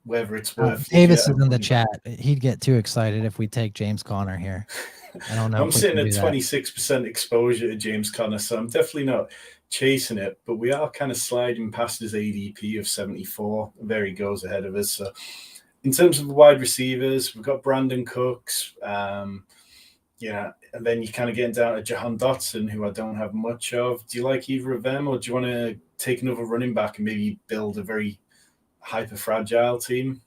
Speaker 1: whether it's worth.
Speaker 2: Davis is in the chat. He'd get too excited if we take James Conner here. I don't know.
Speaker 1: I'm sitting at 26% exposure to James Conner, so I'm definitely not chasing it, but we are kind of sliding past his ADP of 74. There he goes ahead of us. So in terms of the wide receivers, we've got Brandon Cooks, and then you're kind of getting down to Jahan Dotson, who I don't have much of. Do you like either of them, or do you want to take another running back and maybe build a very hyper-fragile team?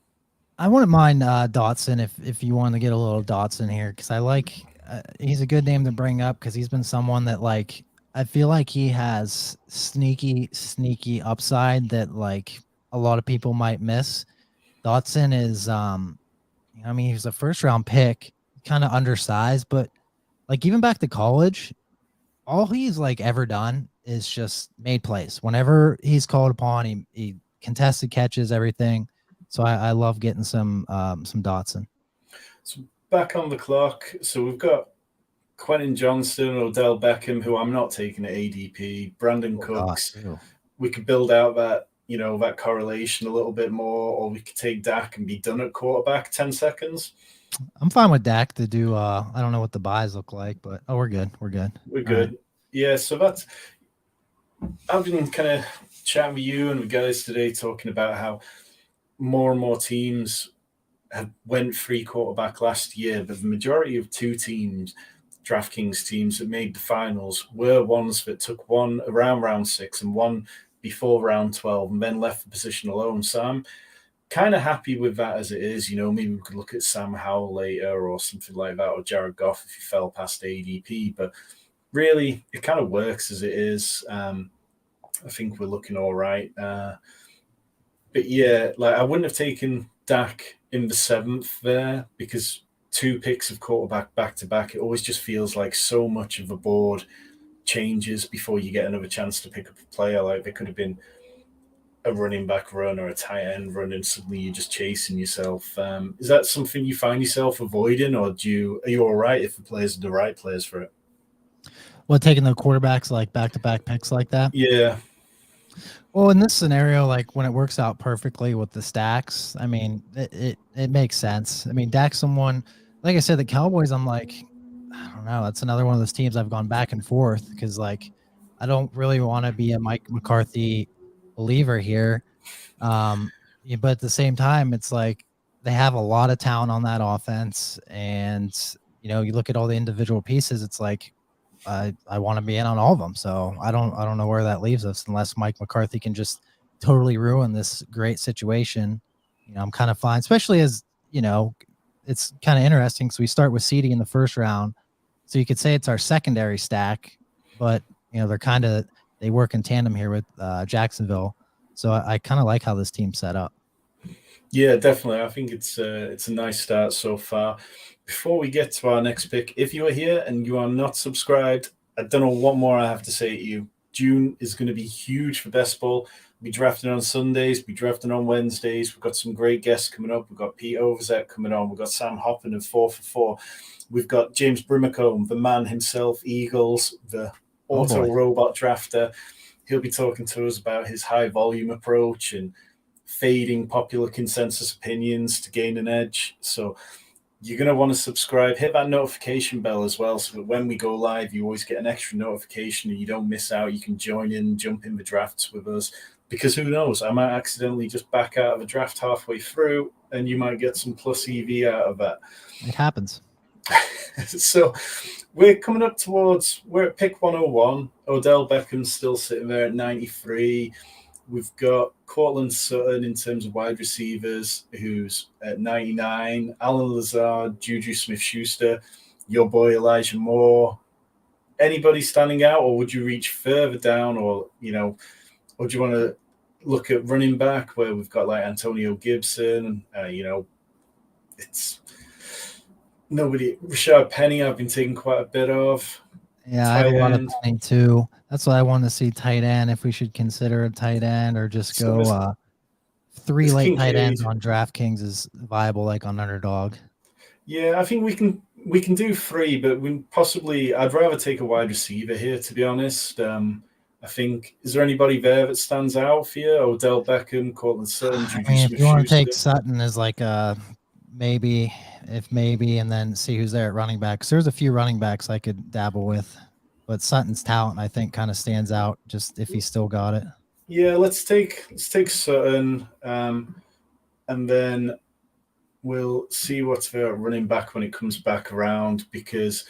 Speaker 2: I wouldn't mind Dotson if you want to get a little Dotson here, because I like he's a good name to bring up because he's been someone that I feel like he has sneaky upside that a lot of people might miss. Dotson is he's a first round pick, kind of undersized, but even back to college, all he's ever done is just made plays. Whenever he's called upon, he contested catches, everything. So I love getting some Dotson.
Speaker 1: So back on the clock. So we've got Quentin Johnston, Odell Beckham, who I'm not taking at ADP, Brandon Cooks. We could build out that, that correlation a little bit more, or we could take Dak and be done at quarterback 10 seconds.
Speaker 2: I'm fine with Dak to do, I don't know what the buys look like, but we're good. We're good.
Speaker 1: We're good. Right. Yeah, so I've been kind of chatting with you and with guys today talking about how more and more teams have went 3 quarterback last year, but the majority of 2 teams, Draftkings teams that made the finals, were ones that took one around round 6 and one before round 12 and then left the position alone. So I'm kind of happy with that as it is. Maybe we could look at Sam Howell later or something like that, or Jared Goff if he fell past ADP. But really, it kind of works as it is. I think we're looking all right. But yeah, I wouldn't have taken Dak in the 7th there because 2 picks of quarterback back to back, it always just feels like so much of the board changes before you get another chance to pick up a player. There could have been a running back run or a tight end run, and suddenly you're just chasing yourself. Is that something you find yourself avoiding, or are you all right if the players are the right players for it?
Speaker 2: Well, taking the quarterbacks back-to-back picks like that?
Speaker 1: Yeah.
Speaker 2: Well, in this scenario, when it works out perfectly with the stacks, I mean, it makes sense. I mean, Dak's someone, like I said, the Cowboys, I'm I don't know. That's another one of those teams I've gone back and forth because, I don't really want to be a Mike McCarthy believer here. But at the same time, it's they have a lot of talent on that offense. And, you look at all the individual pieces, it's I want to be in on all of them. So I don't know where that leaves us unless Mike McCarthy can just totally ruin this great situation. I'm kind of fine, especially as, it's kind of interesting. So we start with seeding in the first round. So you could say it's our secondary stack, but they work in tandem here with Jacksonville. So I kind of like how this team's set up.
Speaker 1: Yeah, definitely. I think it's a nice start so far. Before we get to our next pick, if you are here and you are not subscribed, I don't know what more I have to say to you. June is going to be huge for best ball. We'll be drafting on Sundays, we'll be drafting on Wednesdays. We've got some great guests coming up. We've got Pete Overzet coming on. We've got Sam Hoppen of 4 for 4. We've got James Brimacombe, the man himself, Eagles, the auto robot drafter. He'll be talking to us about his high volume approach and fading popular consensus opinions to gain an edge. So you're going to want to subscribe, hit that notification bell as well, so that when we go live, you always get an extra notification and you don't miss out. You can join in, jump in the drafts with us, because who knows, I might accidentally just back out of a draft halfway through and you might get some plus EV out of that.
Speaker 2: It happens.
Speaker 1: So we're coming up towards, we're at pick 101. Odell Beckham's still sitting there at 93. We've got Cortland Sutton in terms of wide receivers, who's at 99. Alan Lazard, Juju Smith-Schuster, your boy Elijah Moore. Anybody standing out, or would you reach further down, or do you want to look at running back where we've got like Antonio Gibson? It's nobody. Rashad Penny, I've been taking quite a bit of.
Speaker 2: Yeah, I have a lot of Penny too. That's why I want to see tight end, if we should consider a tight end or just go 3 late tight ends on DraftKings is viable, like on Underdog.
Speaker 1: Yeah, I think we can do 3, but I'd rather take a wide receiver here, to be honest. I think, is there anybody there that stands out for you? Odell Beckham, Cortland Sutton, Juju Smith-Schuster?
Speaker 2: If you want to take Sutton as like a maybe, and then see who's there at running back. Because there's a few running backs I could dabble with. But Sutton's talent, I think, kind of stands out just if he's still got it.
Speaker 1: Yeah, let's take Sutton, and then we'll see what's there at running back when it comes back around, because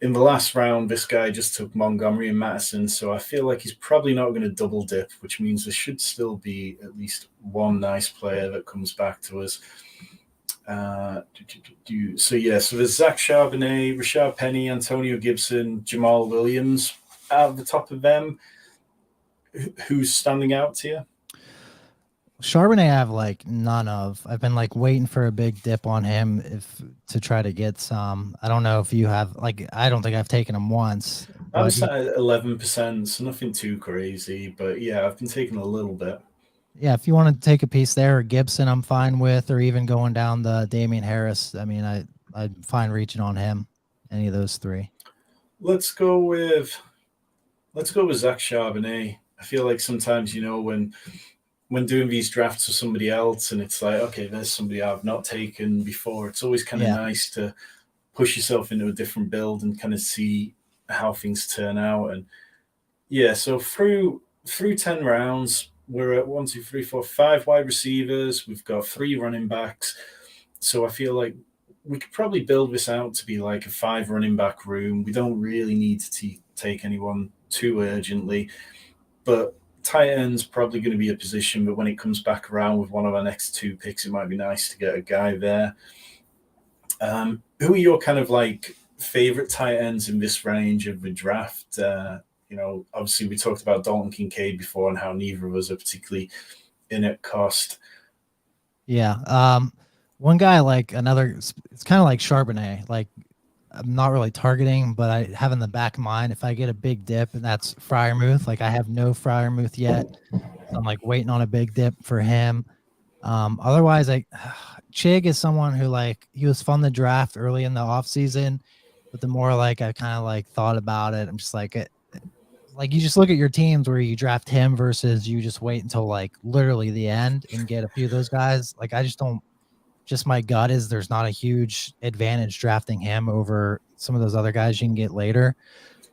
Speaker 1: in the last round, this guy just took Montgomery and Madison, so I feel like he's probably not going to double dip, which means there should still be at least one nice player that comes back to us. So there's Zach Charbonnet, Rashad Penny, Antonio Gibson, Jamal Williams. Out of the top of them, who's standing out to you?
Speaker 2: Charbonnet I have like none of. I've been like waiting for a big dip on him to try to get some. I don't know if you have, like, I don't think I've taken him once.
Speaker 1: I was at 11%, so nothing too crazy, but yeah, I've been taking a little bit.
Speaker 2: Yeah, if you want to take a piece there, or Gibson I'm fine with, or even going down the Damian Harris. I mean, I'm fine reaching on him, any of those 3.
Speaker 1: Let's go with Zach Charbonnet. I feel like sometimes, when doing these drafts with somebody else and it's like, okay, there's somebody I've not taken before, it's always kind of nice to push yourself into a different build and kind of see how things turn out. And yeah, so through 10 rounds, we're at 1, 2, 3, 4, 5 wide receivers. We've got 3 running backs. So I feel like we could probably build this out to be like a 5 running back room. We don't really need to take anyone too urgently, but tight end's probably going to be a position. But when it comes back around with one of our next 2 picks, it might be nice to get a guy there. Who are your kind of like favorite tight ends in this range of the draft? Obviously we talked about Dalton Kincaid before and how neither of us are particularly in at cost.
Speaker 2: Yeah. One guy, like another, it's kind of like Charbonnet. Like, I'm not really targeting, but I have in the back of mind, if I get a big dip, and that's Freiermuth. Like, I have no Freiermuth yet. So I'm like waiting on a big dip for him. Otherwise, Chig is someone who, like, he was fun to draft early in the off season, but the more like I kind of like thought about it, I'm just like, you just look at your teams where you draft him versus you just wait until like literally the end and get a few of those guys. Like, I just don't, just my gut is there's not a huge advantage drafting him over some of those other guys you can get later.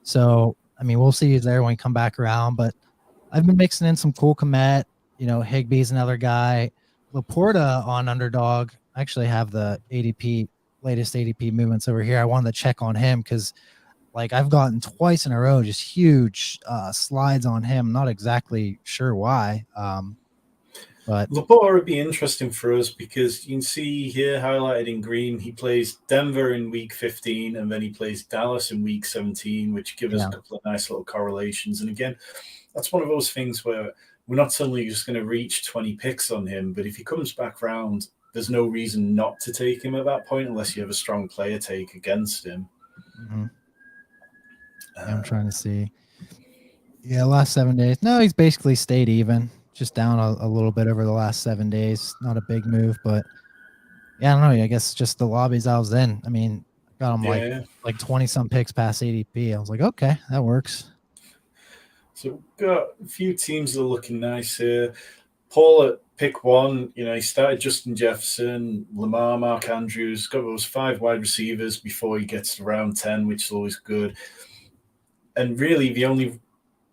Speaker 2: So, I mean, we'll see you there when we come back around, but I've been mixing in some cool Komet, Higbee's another guy. Laporta on Underdog. I actually have the latest ADP movements over here. I wanted to check on him because like I've gotten twice in a row, just huge slides on him. Not exactly sure why. But
Speaker 1: Laporte would be interesting for us because you can see here highlighted in green, he plays Denver in week 15 and then he plays Dallas in week 17, which give us a couple of nice little correlations. And again, that's one of those things where we're not suddenly just going to reach 20 picks on him, but if he comes back round, there's no reason not to take him at that point unless you have a strong player take against him.
Speaker 2: Mm-hmm. I'm trying to see. Yeah, last 7 days. No, he's basically stayed even, just down a little bit over the last 7 days. Not a big move, but yeah, I don't know. I guess just the lobbies I was in. I mean, I got him like 20 some picks past ADP. I was like, okay, that works.
Speaker 1: So we've got a few teams that are looking nice here. Paul at pick 1, he started Justin Jefferson, Lamar, Mark Andrews, got those 5 wide receivers before he gets to round 10, which is always good. And really, the only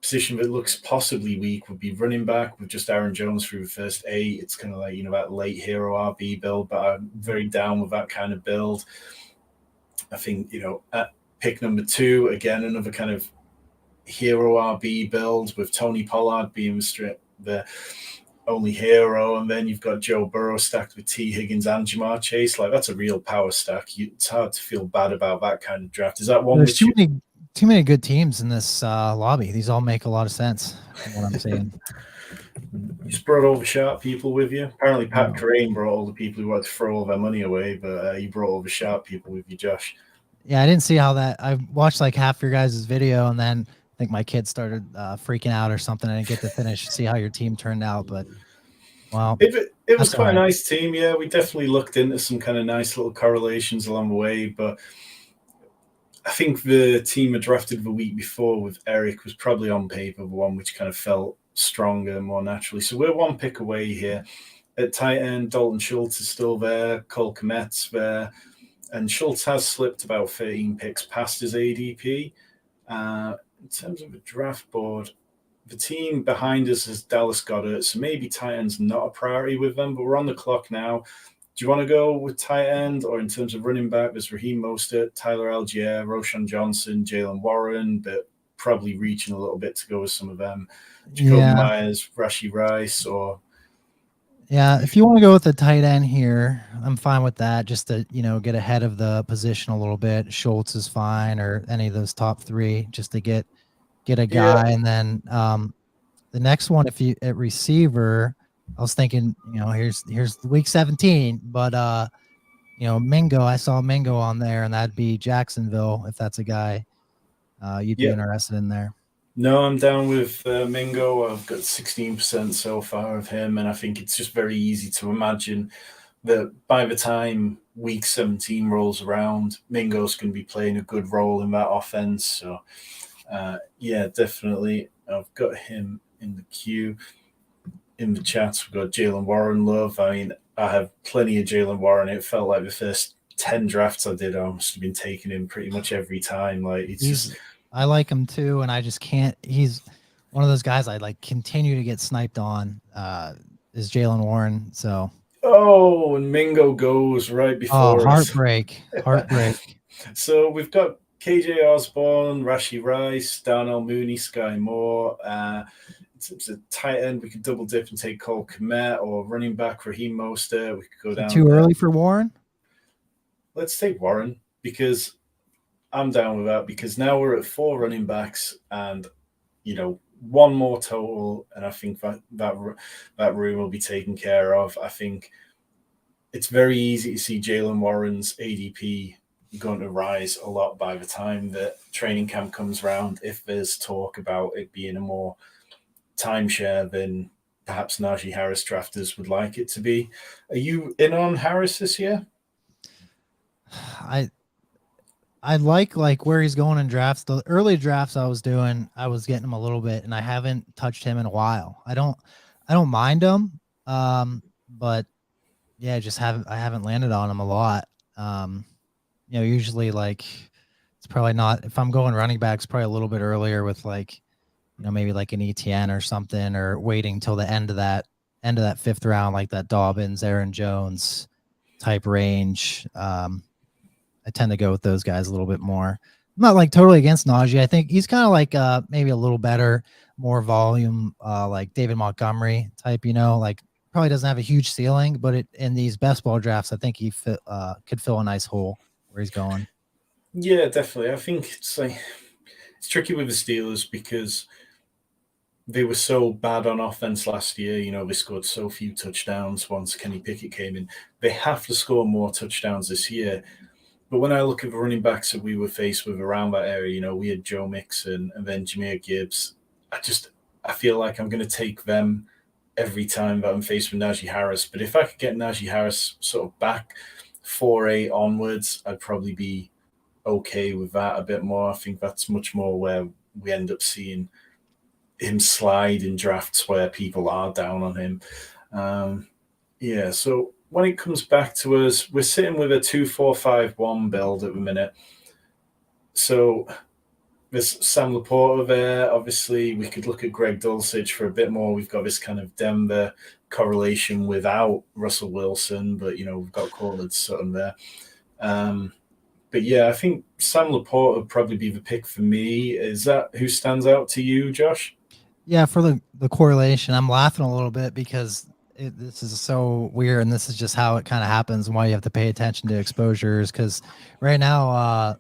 Speaker 1: position that looks possibly weak would be running back with just Aaron Jones through the first 8. It's kind of like, that late hero RB build, but I'm very down with that kind of build. I think, at pick number 2, again, another kind of hero RB build with Tony Pollard being the only hero, and then you've got Joe Burrow stacked with T. Higgins and Jamar Chase. Like, that's a real power stack. It's hard to feel bad about that kind of draft. Is that one?
Speaker 2: There's too many good teams in this lobby. These all make a lot of sense from what I'm saying.
Speaker 1: You just brought all the sharp people with you. Apparently, Pat Crane brought all the people who had to throw all their money away, but you brought all the sharp people with you, Josh.
Speaker 2: Yeah, I didn't see how that. I watched like half your guys' video, and then I think my kids started freaking out or something. I didn't get to finish see how your team turned out, but well,
Speaker 1: it was quite a nice team. Yeah, we definitely looked into some kind of nice little correlations along the way, but I think the team I drafted the week before with Eric was probably on paper the one which kind of felt stronger, more naturally. So we're 1 pick away here. At tight end, Dalton Schultz is still there, Cole Kmet's there, and Schultz has slipped about 13 picks past his ADP. In terms of a draft board, the team behind us is Dallas Goedert, so maybe tight end's not a priority with them, but we're on the clock now. Do you want to go with tight end, or in terms of running back, there's Raheem Mostert, Tyler Algier, Roshan Johnson, Jalen Warren, but probably reaching a little bit to go with some of them. Jacoby Myers, Rashee Rice, or...
Speaker 2: Yeah, if you want to go with the tight end here, I'm fine with that, just to, get ahead of the position a little bit. Schultz is fine, or any of those top 3, just to get a guy. Yeah. And then the next one, if you at receiver, I was thinking, here's week 17, but Mingo, I saw Mingo on there, and that'd be Jacksonville if that's a guy you'd be interested in there.
Speaker 1: No, I'm down with Mingo. I've got 16% so far of him, and I think it's just very easy to imagine that by the time week 17 rolls around, Mingo's going to be playing a good role in that offense. So, definitely. I've got him in the queue. In the chats, we've got Jalen Warren love. I mean, I have plenty of Jalen Warren. It felt like the first 10 drafts I did, I must have been taking him pretty much every time. Like,
Speaker 2: I like him too, and I just can't. He's one of those guys I like continue to get sniped on. Is Jalen Warren? So.
Speaker 1: Oh, and Mingo goes right before
Speaker 2: heartbreak.
Speaker 1: So we've got KJ Osborne, Rashee Rice, Darnell Mooney, Sky Moore. It's a tight end. We could double dip and take Cole Kmet, or running back Raheem Mostert. We could go down.
Speaker 2: Too early for Warren?
Speaker 1: Let's take Warren, because I'm down with that, because now we're at 4 running backs and, 1 more total, and I think that room will be taken care of. I think it's very easy to see Jalen Warren's ADP going to rise a lot by the time that training camp comes around, if there's talk about it being a more timeshare than perhaps Najee Harris drafters would like it to be. Are you in on Harris this year?
Speaker 2: I like where he's going in drafts. The early drafts I was doing, I was getting him a little bit, and I haven't touched him in a while. I don't mind him, but yeah, I haven't landed on him a lot. Usually it's probably not, if I'm going running backs, probably a little bit earlier with maybe like an ETN or something, or waiting till the end of that 5th round, like that Dobbins, Aaron Jones type range. I tend to go with those guys a little bit more. not like totally against Najee. I think he's kind of like maybe a little better, more volume, like David Montgomery type, like probably doesn't have a huge ceiling, but in these best ball drafts, I think he could fill a nice hole where he's going.
Speaker 1: Yeah, definitely. I think it's tricky with the Steelers because they were so bad on offense last year. They scored so few touchdowns once Kenny Pickett came in. They have to score more touchdowns this year. But when I look at the running backs that we were faced with around that area, we had Joe Mixon and then Jahmyr Gibbs. I feel like I'm going to take them every time that I'm faced with Najee Harris. But if I could get Najee Harris sort of back 4-8 onwards, I'd probably be okay with that a bit more. I think that's much more where we end up seeing him slide in drafts where people are down on him. So when it comes back to us, we're sitting with a 2-4-5-1 build at the minute. So there's Sam Laporta there. Obviously, we could look at Greg Dulcich for a bit more. We've got this kind of Denver correlation without Russell Wilson, but we've got Cortland Sutton there. But yeah, I think Sam Laporta would probably be the pick for me. Is that who stands out to you, Josh?
Speaker 2: Yeah, for the correlation, I'm laughing a little bit because this is so weird, and this is just how it kind of happens and why you have to pay attention to exposures. Because right now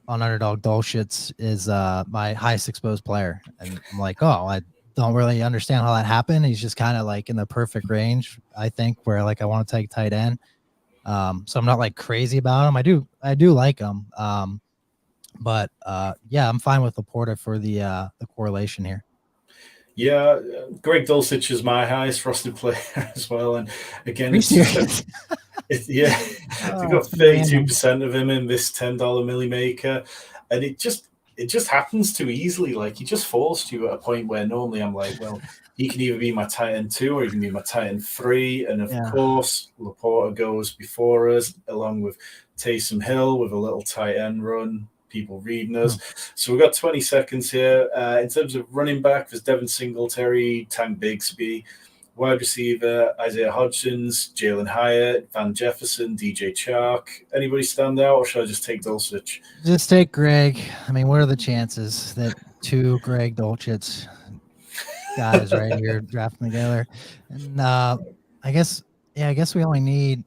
Speaker 2: on Underdog, Dulcich is my highest exposed player, and I'm like, oh, I don't really understand how that happened. He's just kind of like in the perfect range, I think, where like I want to take tight end. So I'm not like crazy about him. I do like him. But yeah, I'm fine with Laporta for the correlation here.
Speaker 1: Yeah, Greg Dulcich is my highest rostered player as well. And again,
Speaker 2: we've got
Speaker 1: 32% of him in this $10 Milly Maker. And it just happens too easily. Like, he just falls to you at a point where normally I'm like, well, he can either be my tight end 2 or he can be my tight end 3. And of course, Laporta goes before us, along with Taysom Hill with a little tight end run. People reading us. So we've got 20 seconds here. In terms of running back, there's Devin Singletary, Tank Bigsby, wide receiver, Isaiah Hodgins, Jalen Hyatt, Van Jefferson, DJ Chark. Anybody stand out, or should I just take Dulcich?
Speaker 2: Just take Greg. I mean, what are the chances that 2 Greg Dulcich guys right here drafting together? And I guess we only need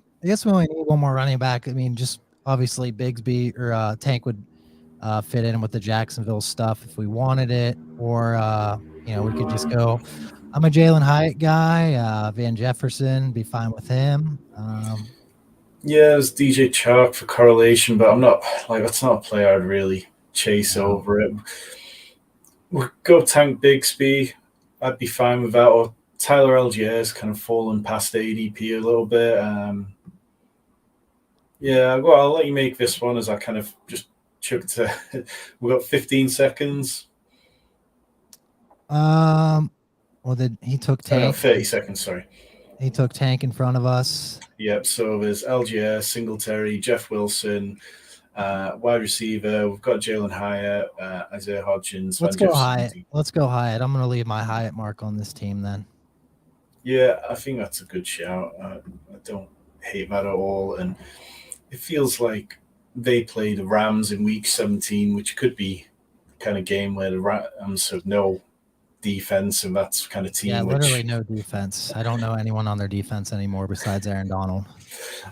Speaker 2: one more running back. I mean, just obviously Bigsby or Tank would fit in with the Jacksonville stuff if we wanted it, or we could just go. I'm a Jalen Hyatt guy. Van Jefferson, be fine with him.
Speaker 1: Yeah, there's DJ Chark for correlation, but I'm not like, that's not a player I'd really chase over it. We'll go Tank Bigsby. I'd be fine with that. Or Tyler Allgeier's kind of fallen past ADP a little bit. Yeah, well, I'll let you make this one as I kind of just chucked. We've got 15 seconds.
Speaker 2: Well, he took Tank.
Speaker 1: No, 30 seconds, sorry.
Speaker 2: He took Tank in front of us.
Speaker 1: Yep, so there's Allgeier, Singletary, Jeff Wilson, wide receiver. We've got Jalen Hyatt, Isaiah Hodgins.
Speaker 2: Let's go Hyatt. Let's go Hyatt. I'm going to leave my Hyatt mark on this team then.
Speaker 1: Yeah, I think that's a good shout. I don't hate that at all. And it feels like they play the Rams in week 17, which could be the kind of game where the Rams have no defense, and that's kind of team.
Speaker 2: Yeah, literally no defense. I don't know anyone on their defense anymore besides Aaron Donald.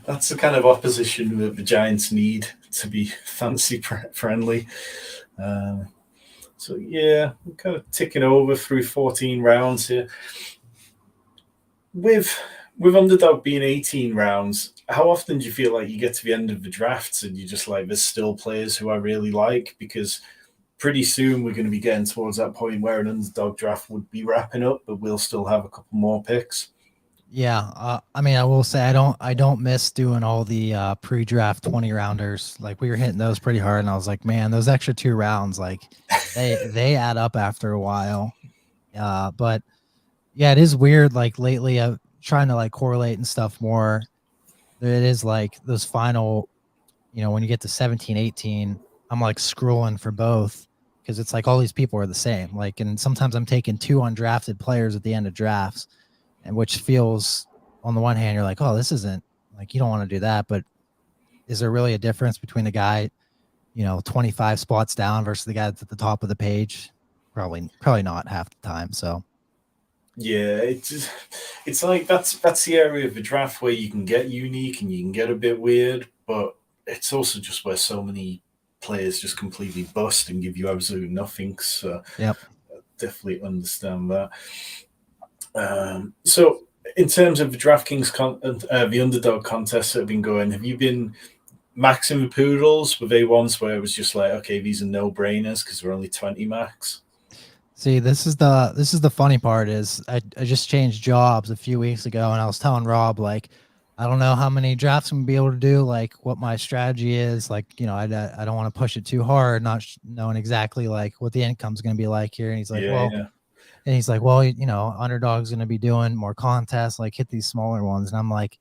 Speaker 1: That's the kind of opposition that the Giants need to be fantasy friendly. So yeah, we're kind of ticking over through 14 rounds here. With Underdog being 18 rounds, how often do you feel like you get to the end of the drafts and you're just like, there's still players who I really like? Because pretty soon we're going to be getting towards that point where an Underdog draft would be wrapping up, but we'll still have a couple more picks.
Speaker 2: Yeah, I mean, I will say I don't miss doing all the pre-draft 20 rounders. Like, we were hitting those pretty hard, and I was like, man, those extra 2 rounds, like they add up after a while. But yeah, it is weird. Like, lately, I'm trying to like correlate and stuff more. It is like those final, when you get to 17, 18, I'm like scrolling for both because it's like all these people are the same. Like, and sometimes I'm taking 2 undrafted players at the end of drafts, and which feels, on the one hand, you're like, oh, this isn't like, you don't want to do that, but is there really a difference between a guy 25 spots down versus the guy that's at the top of the page? Probably not half the time. So
Speaker 1: yeah, it's like that's the area of the draft where you can get unique and you can get a bit weird, but it's also just where so many players just completely bust and give you absolute nothing. So
Speaker 2: yep.
Speaker 1: definitely understand that. So in terms of the DraftKings the underdog contests that have been going, have you been maxing the poodles? Were they ones where it was just like, okay, these are no brainers because they're only 20 max?
Speaker 2: See, this is the funny part is I just changed jobs a few weeks ago, and I was telling Rob, like, I don't know how many drafts I'm gonna be able to do, like what my strategy is, like, I don't want to push it too hard, not knowing exactly like what the income's gonna be like here. And he's like,
Speaker 1: Yeah.
Speaker 2: Underdog's gonna be doing more contests, like hit these smaller ones. And I'm like,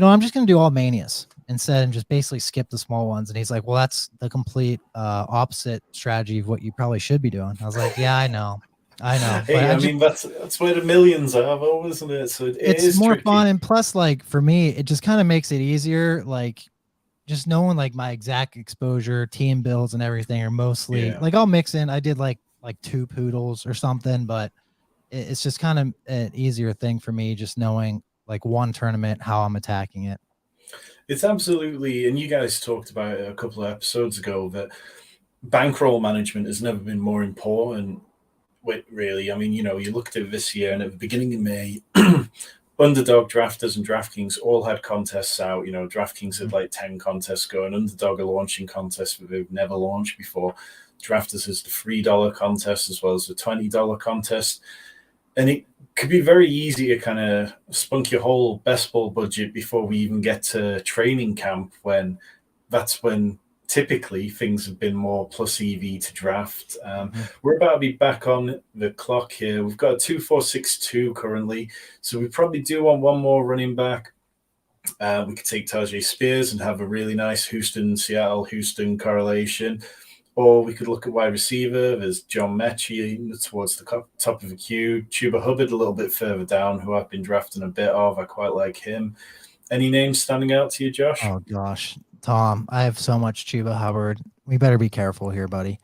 Speaker 2: I'm just gonna do all manias instead and just basically skip the small ones. And he's like, well, that's the complete opposite strategy of what you probably should be doing. I was like, yeah, I know. But
Speaker 1: Hey, I mean that's where the millions are, though, isn't it? So it
Speaker 2: it's
Speaker 1: is
Speaker 2: more
Speaker 1: tricky.
Speaker 2: fun, and plus, like for me, it just kind of makes it easier. Like just knowing like my exact exposure, team builds, and everything are mostly like I'll mix in. I did like 2 poodles or something, but it's just kind of an easier thing for me, just knowing like one tournament how I'm attacking it.
Speaker 1: It's absolutely, and you guys talked about it a couple of episodes ago, that bankroll management has never been more important. Really, I mean, you looked at this year, and at the beginning of May, Underdog drafters and DraftKings all had contests out. DraftKings had like 10 contests going. Underdog are launching contests that they've never launched before. Drafters has the $3 contest as well as the $20 contest. And it could be very easy to kind of spunk your whole best ball budget before we even get to training camp, when that's when typically things have been more plus EV to draft. We're about to be back on the clock here. We've got a 2-4-6-2 currently, so we probably do want one more running back. We could take Tajay Spears and have a really nice Seattle-Houston correlation. Or we could look at wide receiver. There's John Mechie towards the top of the queue. Chuba Hubbard a little bit further down, who I've been drafting a bit of. I quite like him. Any names standing out to you, Josh?
Speaker 2: Oh, gosh. Tom, I have so much Chuba Hubbard. We better be careful here, buddy.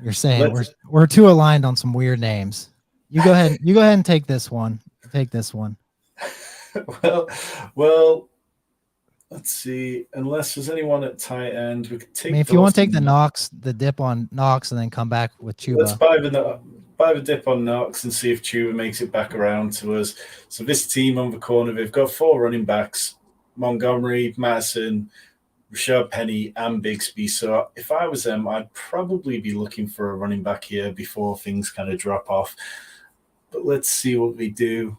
Speaker 2: You're saying we're too aligned on some weird names. You go ahead and take this one. Take this one.
Speaker 1: well, let's see. Unless there's anyone at tight end, we could take.
Speaker 2: I mean, if you want to take the dip on Knox, and then come back with Chuba.
Speaker 1: Let's buy the dip on Knox and see if Chuba makes it back around to us. So this team on the corner, they've got 4 running backs: Montgomery, Madison, Rashad Penny, and Bigsby. So if I was them, I'd probably be looking for a running back here before things kind of drop off. But let's see what we do.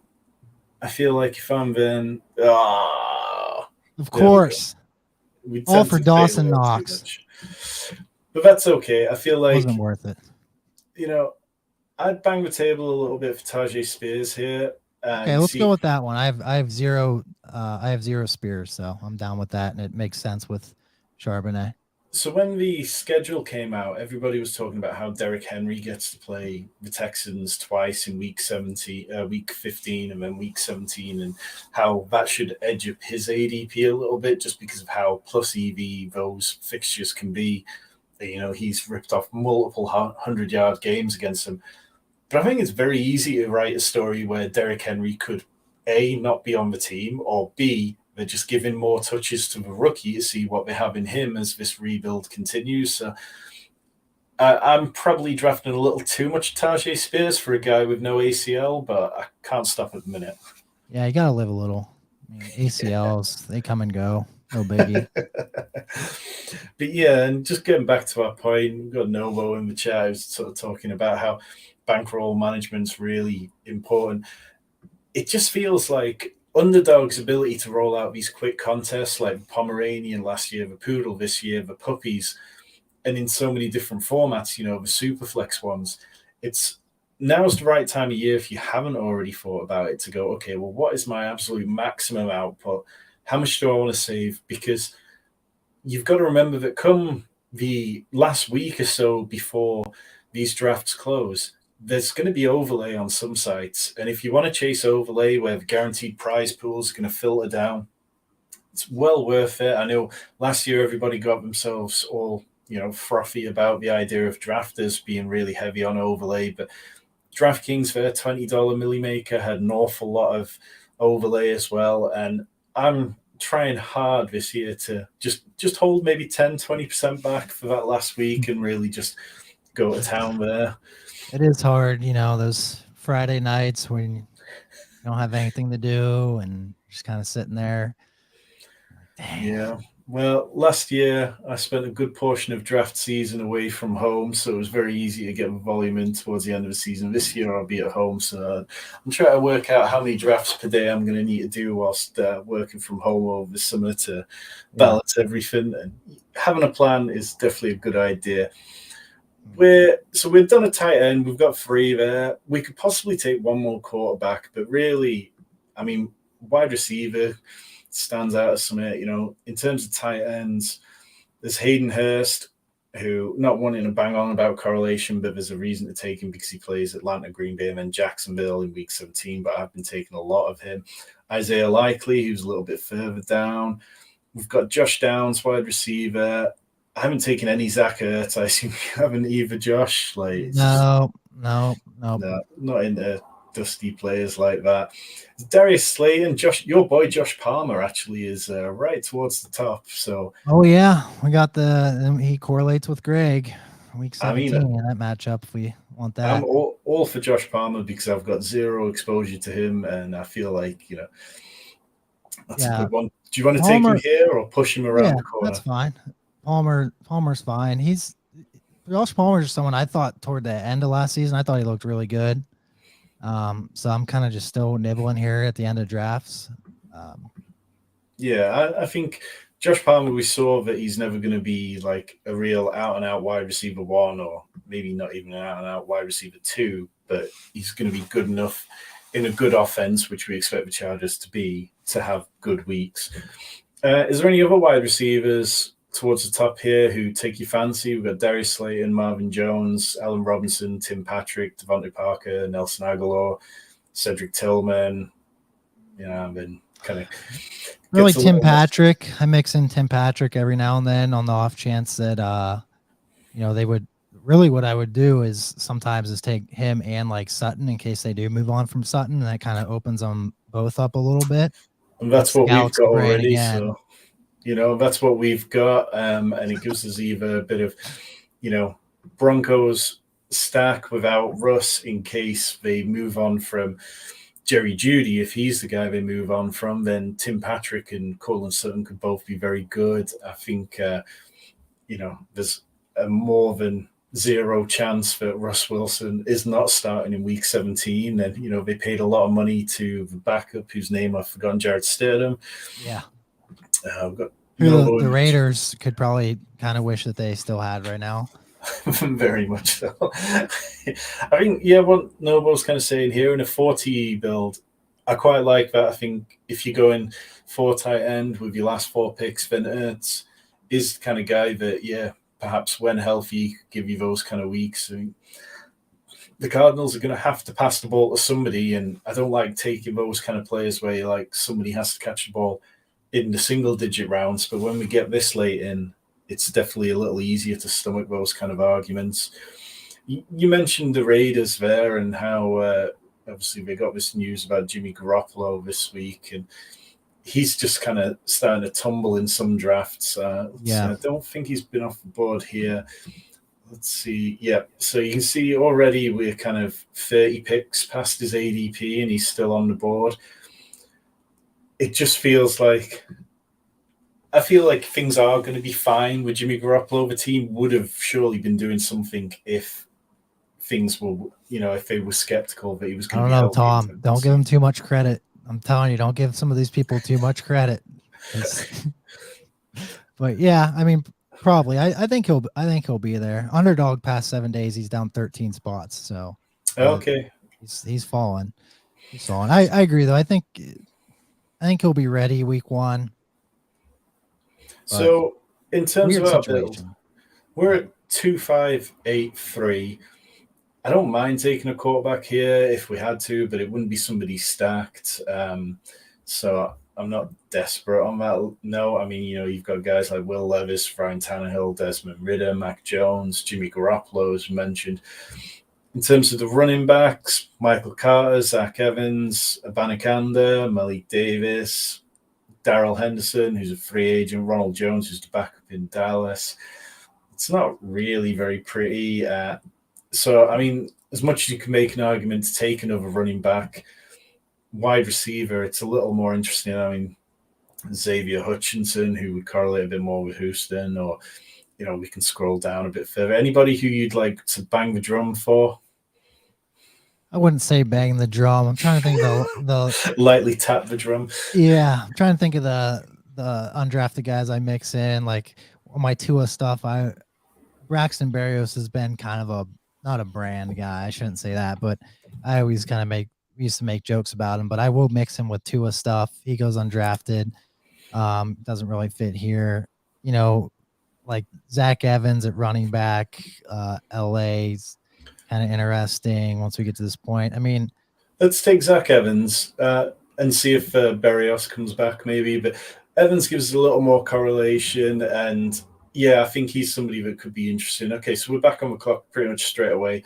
Speaker 1: I feel like if I'm then,
Speaker 2: of course, all for Dawson Knox.
Speaker 1: But that's okay. I feel like
Speaker 2: wasn't worth it.
Speaker 1: I'd bang the table a little bit for Tajay Spears here.
Speaker 2: Okay, let's go with that one. I have 0 Spears, so I'm down with that, and it makes sense with Charbonnet.
Speaker 1: So when the schedule came out, everybody was talking about how Derrick Henry gets to play the Texans twice in week 15, and then week 17, and how that should edge up his ADP a little bit just because of how plus EV those fixtures can be. He's ripped off multiple 100-yard games against them. But I think it's very easy to write a story where Derrick Henry could, A, not be on the team, or B, they're just giving more touches to the rookie to see what they have in him as this rebuild continues. So I'm probably drafting a little too much Tajay Spears for a guy with no ACL, but I can't stop at the minute.
Speaker 2: Yeah, you got to live a little. I mean, ACLs, they come and go. No biggie.
Speaker 1: But yeah, and just getting back to our point, we've got Novo in the chat who's sort of talking about how bankroll management's really important. It just feels like Underdog's ability to roll out these quick contests like the Pomeranian last year, the Poodle this year, the Puppies, and in so many different formats, the Superflex ones. Now's the right time of year, if you haven't already thought about it, to go, okay, well, what is my absolute maximum output? How much do I want to save? Because you've got to remember that come the last week or so before these drafts close, there's going to be overlay on some sites. And if you want to chase overlay where the guaranteed prize pools are going to filter down, it's well worth it. I know last year everybody got themselves all frothy about the idea of drafters being really heavy on overlay, but Draftkings, their $20 Milly Maker, had an awful lot of overlay as well. And I'm trying hard this year to just hold maybe 10-20% back for that last week and really just go to town there.
Speaker 2: It is hard, those Friday nights when you don't have anything to do and just kind of sitting there. Like, dang.
Speaker 1: Yeah. Well, last year I spent a good portion of draft season away from home, so it was very easy to get volume in towards the end of the season. This year I'll be at home, so I'm trying to work out how many drafts per day I'm going to need to do whilst working from home over the summer to balance everything. And having a plan is definitely a good idea. We've done a tight end. We've got 3 there. We could possibly take one more quarterback, but really, I mean, wide receiver stands out as something, in terms of tight ends. There's Hayden Hurst, who, not wanting to bang on about correlation, but there's a reason to take him because he plays Atlanta, Green Bay, and then Jacksonville in week 17, but I've been taking a lot of him. Isaiah Likely, who's a little bit further down. We've got Josh Downs, wide receiver. I haven't taken any Zach Ertz. I assume you haven't either, Josh.
Speaker 2: No,
Speaker 1: not into dusty players like that. Darius Slayton, your boy Josh Palmer actually is right towards the top. So,
Speaker 2: yeah, we got he correlates with Greg week 17 in that matchup. If we want that,
Speaker 1: I'm all for Josh Palmer because I've got zero exposure to him, and I feel like that's a good one. Do you want to take him here or push him around the corner?
Speaker 2: That's fine. Palmer's fine. Josh Palmer's someone I thought toward the end of last season. I thought he looked really good. So I'm kind of just still nibbling here at the end of drafts.
Speaker 1: I think Josh Palmer, we saw that he's never going to be like a real out-and-out wide receiver 1 or maybe not even an out-and-out wide receiver 2, but he's going to be good enough in a good offense, which we expect the Chargers to have good weeks. Is there any other wide receivers towards the top here who take your fancy? We've got Darius Slayton, Marvin Jones, Allen Robinson, Tim Patrick, Devontae Parker, Nelson Aguilar, Cedric Tillman. I've been kind of
Speaker 2: really Tim Patrick. I mix in Tim Patrick every now and then on the off chance that they would really. What I would do is sometimes take him and like Sutton in case they do move on from Sutton, and that kind of opens them both up a little bit.
Speaker 1: And that's what we've got already. So that's what we've got, and it gives us either a bit of, Broncos stack without Russ in case they move on from Jerry Jeudy. If he's the guy they move on from, then Tim Patrick and Courtland Sutton could both be very good. I think, there's a more than zero chance that Russ Wilson is not starting in week 17. And, they paid a lot of money to the backup whose name I've forgotten, Jared Stidham.
Speaker 2: Yeah.
Speaker 1: We've got
Speaker 2: the Raiders could probably kind of wish that they still had right now.
Speaker 1: Very much so. I think, what Nobo's kind of saying here in a 40 build, I quite like that. I think if you're going 4 tight end with your last 4 picks, then Ertz is the kind of guy that, perhaps when healthy, could give you those kind of weeks. I mean, the Cardinals are going to have to pass the ball to somebody, and I don't like taking those kind of players where somebody has to catch the ball in the single-digit rounds, but when we get this late in, it's definitely a little easier to stomach those kind of arguments. You mentioned the Raiders there and how obviously they got this news about Jimmy Garoppolo this week, and he's just kind of starting to tumble in some drafts. So I don't think he's been off the board here. Let's see. Yeah, so you can see already we're kind of 30 picks past his ADP, and he's still on the board. It just feels like I feel like things are going to be fine with Jimmy Garoppolo. The team would have surely been doing something if things were, if they were skeptical that he was going to be healthy.
Speaker 2: Tom. Don't give him too much credit. I'm telling you, don't give some of these people too much credit. But yeah, I mean, probably. I think he'll be there. Underdog past 7 days, he's down 13 spots. So
Speaker 1: okay,
Speaker 2: he's fallen. He's fallen. I agree though. I think he'll be ready week 1.
Speaker 1: So in terms of our build, we're at 2-5-8-3. I don't mind taking a quarterback here if we had to, but it wouldn't be somebody stacked. So I'm not desperate on that. No, I mean, you've got guys like Will Levis, Ryan Tannehill, Desmond Ridder, Mac Jones, Jimmy Garoppolo, as mentioned. In terms of the running backs, Michael Carter, Zach Evans, Abanikanda, Malik Davis, Darrell Henderson, who's a free agent, Ronald Jones, who's the backup in Dallas. It's not really very pretty. So, I mean, as much as you can make an argument to take another running back, wide receiver, it's a little more interesting. I mean, Xavier Hutchinson, who would correlate a bit more with Houston, or, we can scroll down a bit further. Anybody who you'd like to bang the drum for?
Speaker 2: I wouldn't say bang the drum. I'm trying to think of the
Speaker 1: lightly tap the drum.
Speaker 2: Yeah, I'm trying to think of the undrafted guys I mix in. Like on my Tua stuff, Braxton Berrios has been kind of not a brand guy. I shouldn't say that, but I always kind of used to make jokes about him. But I will mix him with Tua stuff. He goes undrafted. Doesn't really fit here. Like Zach Evans at running back. LA's kind of interesting once we get to this point. I mean,
Speaker 1: let's take Zach Evans and see if Berrios comes back maybe. But Evans gives a little more correlation, and yeah, I think he's somebody that could be interesting. Okay, so we're back on the clock pretty much straight away.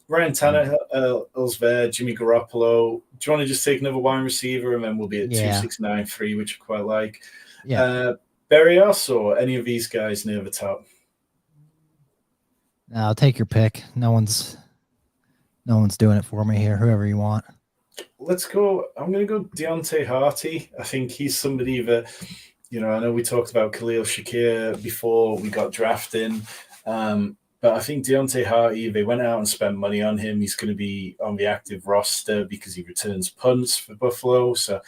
Speaker 1: Ryan Tannehill's there, Jimmy Garoppolo. Do you want to just take another wide receiver, and then we'll be at 2,693, which I quite like.
Speaker 2: Yeah.
Speaker 1: Berrios or any of these guys near the top?
Speaker 2: I'll take your pick. No one's doing it for me here. Whoever you want.
Speaker 1: Let's go. I'm going to go Deontay Harty. I think he's somebody that, I know we talked about Khalil Shakir before we got drafted. But I think Deontay Harty, they went out and spent money on him. He's going to be on the active roster because he returns punts for Buffalo. So,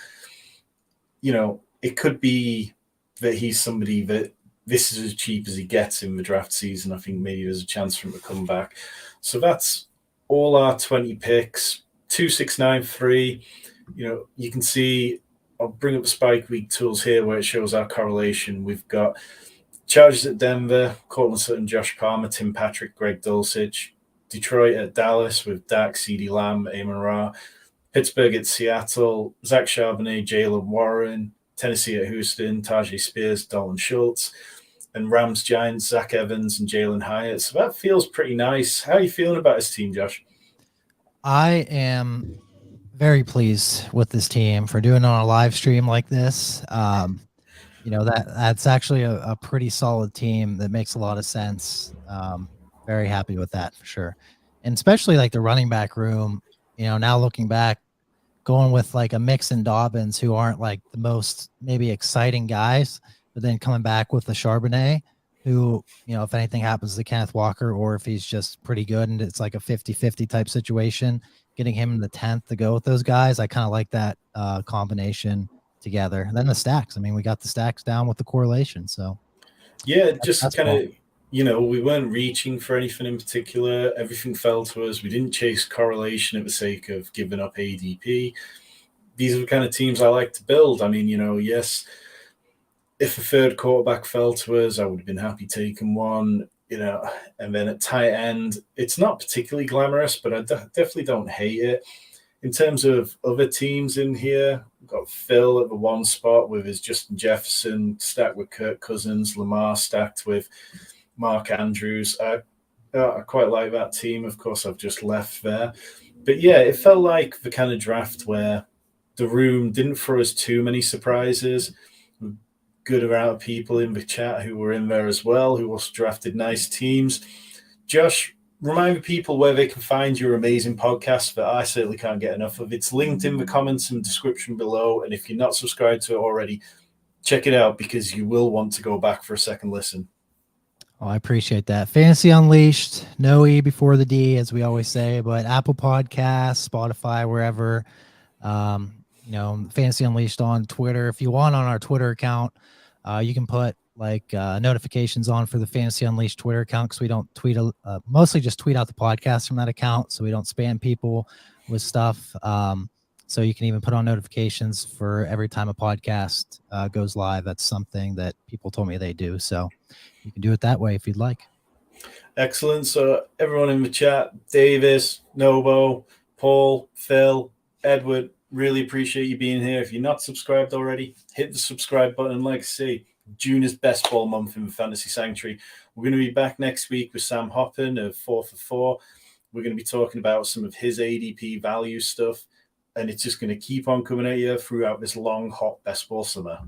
Speaker 1: it could be that he's somebody that this is as cheap as he gets in the draft season. I think maybe there's a chance for him to come back. So that's all our 20 picks, 2,693. You can see, I'll bring up the Spike Week tools here where it shows our correlation. We've got Chargers at Denver, Cortland Sutton, Josh Palmer, Tim Patrick, Greg Dulcich. Detroit at Dallas with Dak, CeeDee Lamb, Amon Ra. Pittsburgh at Seattle, Zach Charbonnet, Jaylen Warren. Tennessee at Houston, Tajay Spears, Dalton Schultz. And Rams, Giants, Zach Evans, and Jalen Hyatt. So that feels pretty nice. How are you feeling about this team, Josh?
Speaker 2: I am very pleased with this team for doing it on a live stream like this. That's actually a pretty solid team that makes a lot of sense. Very happy with that for sure. And especially like the running back room, now looking back, going with like a Mixon Dobbins, who aren't like the most maybe exciting guys, but then coming back with the Charbonnet, who, if anything happens to Kenneth Walker, or if he's just pretty good and it's like a 50-50 type situation, getting him in the 10th to go with those guys, I kind of like that combination together. And then the stacks. I mean, we got the stacks down with the correlation. So
Speaker 1: yeah, just kind of, we weren't reaching for anything in particular. Everything fell to us. We didn't chase correlation at the sake of giving up ADP. These are the kind of teams I like to build. I mean, yes, if a third quarterback fell to us, I would have been happy taking one, and then at tight end, it's not particularly glamorous, but I definitely don't hate it. In terms of other teams in here, we've got Phil at the one spot with his Justin Jefferson stacked with Kirk Cousins, Lamar stacked with Mark Andrews. I quite like that team. Of course, I've just left there. But yeah, it felt like the kind of draft where the room didn't throw us too many surprises. Good amount of people in the chat who were in there as well, who also drafted nice teams. Josh, remind people where they can find your amazing podcast that I certainly can't get enough of. It's linked in the comments and description below. And if you're not subscribed to it already, check it out because you will want to go back for a second listen.
Speaker 2: Oh, I appreciate that. Fantasy Unleashed, no E before the D, as we always say, but Apple Podcasts, Spotify, wherever. Fantasy Unleashed on Twitter. If you want on our Twitter account, you can put like notifications on for the Fantasy Unleashed Twitter account because we don't tweet, mostly just tweet out the podcast from that account so we don't spam people with stuff. So you can even put on notifications for every time a podcast goes live. That's something that people told me they do. So you can do it that way if you'd like.
Speaker 1: Excellent. So everyone in the chat, Davis, Nobo, Paul, Phil, Edward, Really appreciate you being here. If you're not subscribed already, hit the subscribe button. Like I say, June is best ball month in Fantasy Sanctuary. We're going to be back next week with Sam Hoppin of 4 for 4. We're going to be talking about some of his ADP value stuff, and it's just going to keep on coming at you throughout this long, hot best ball summer.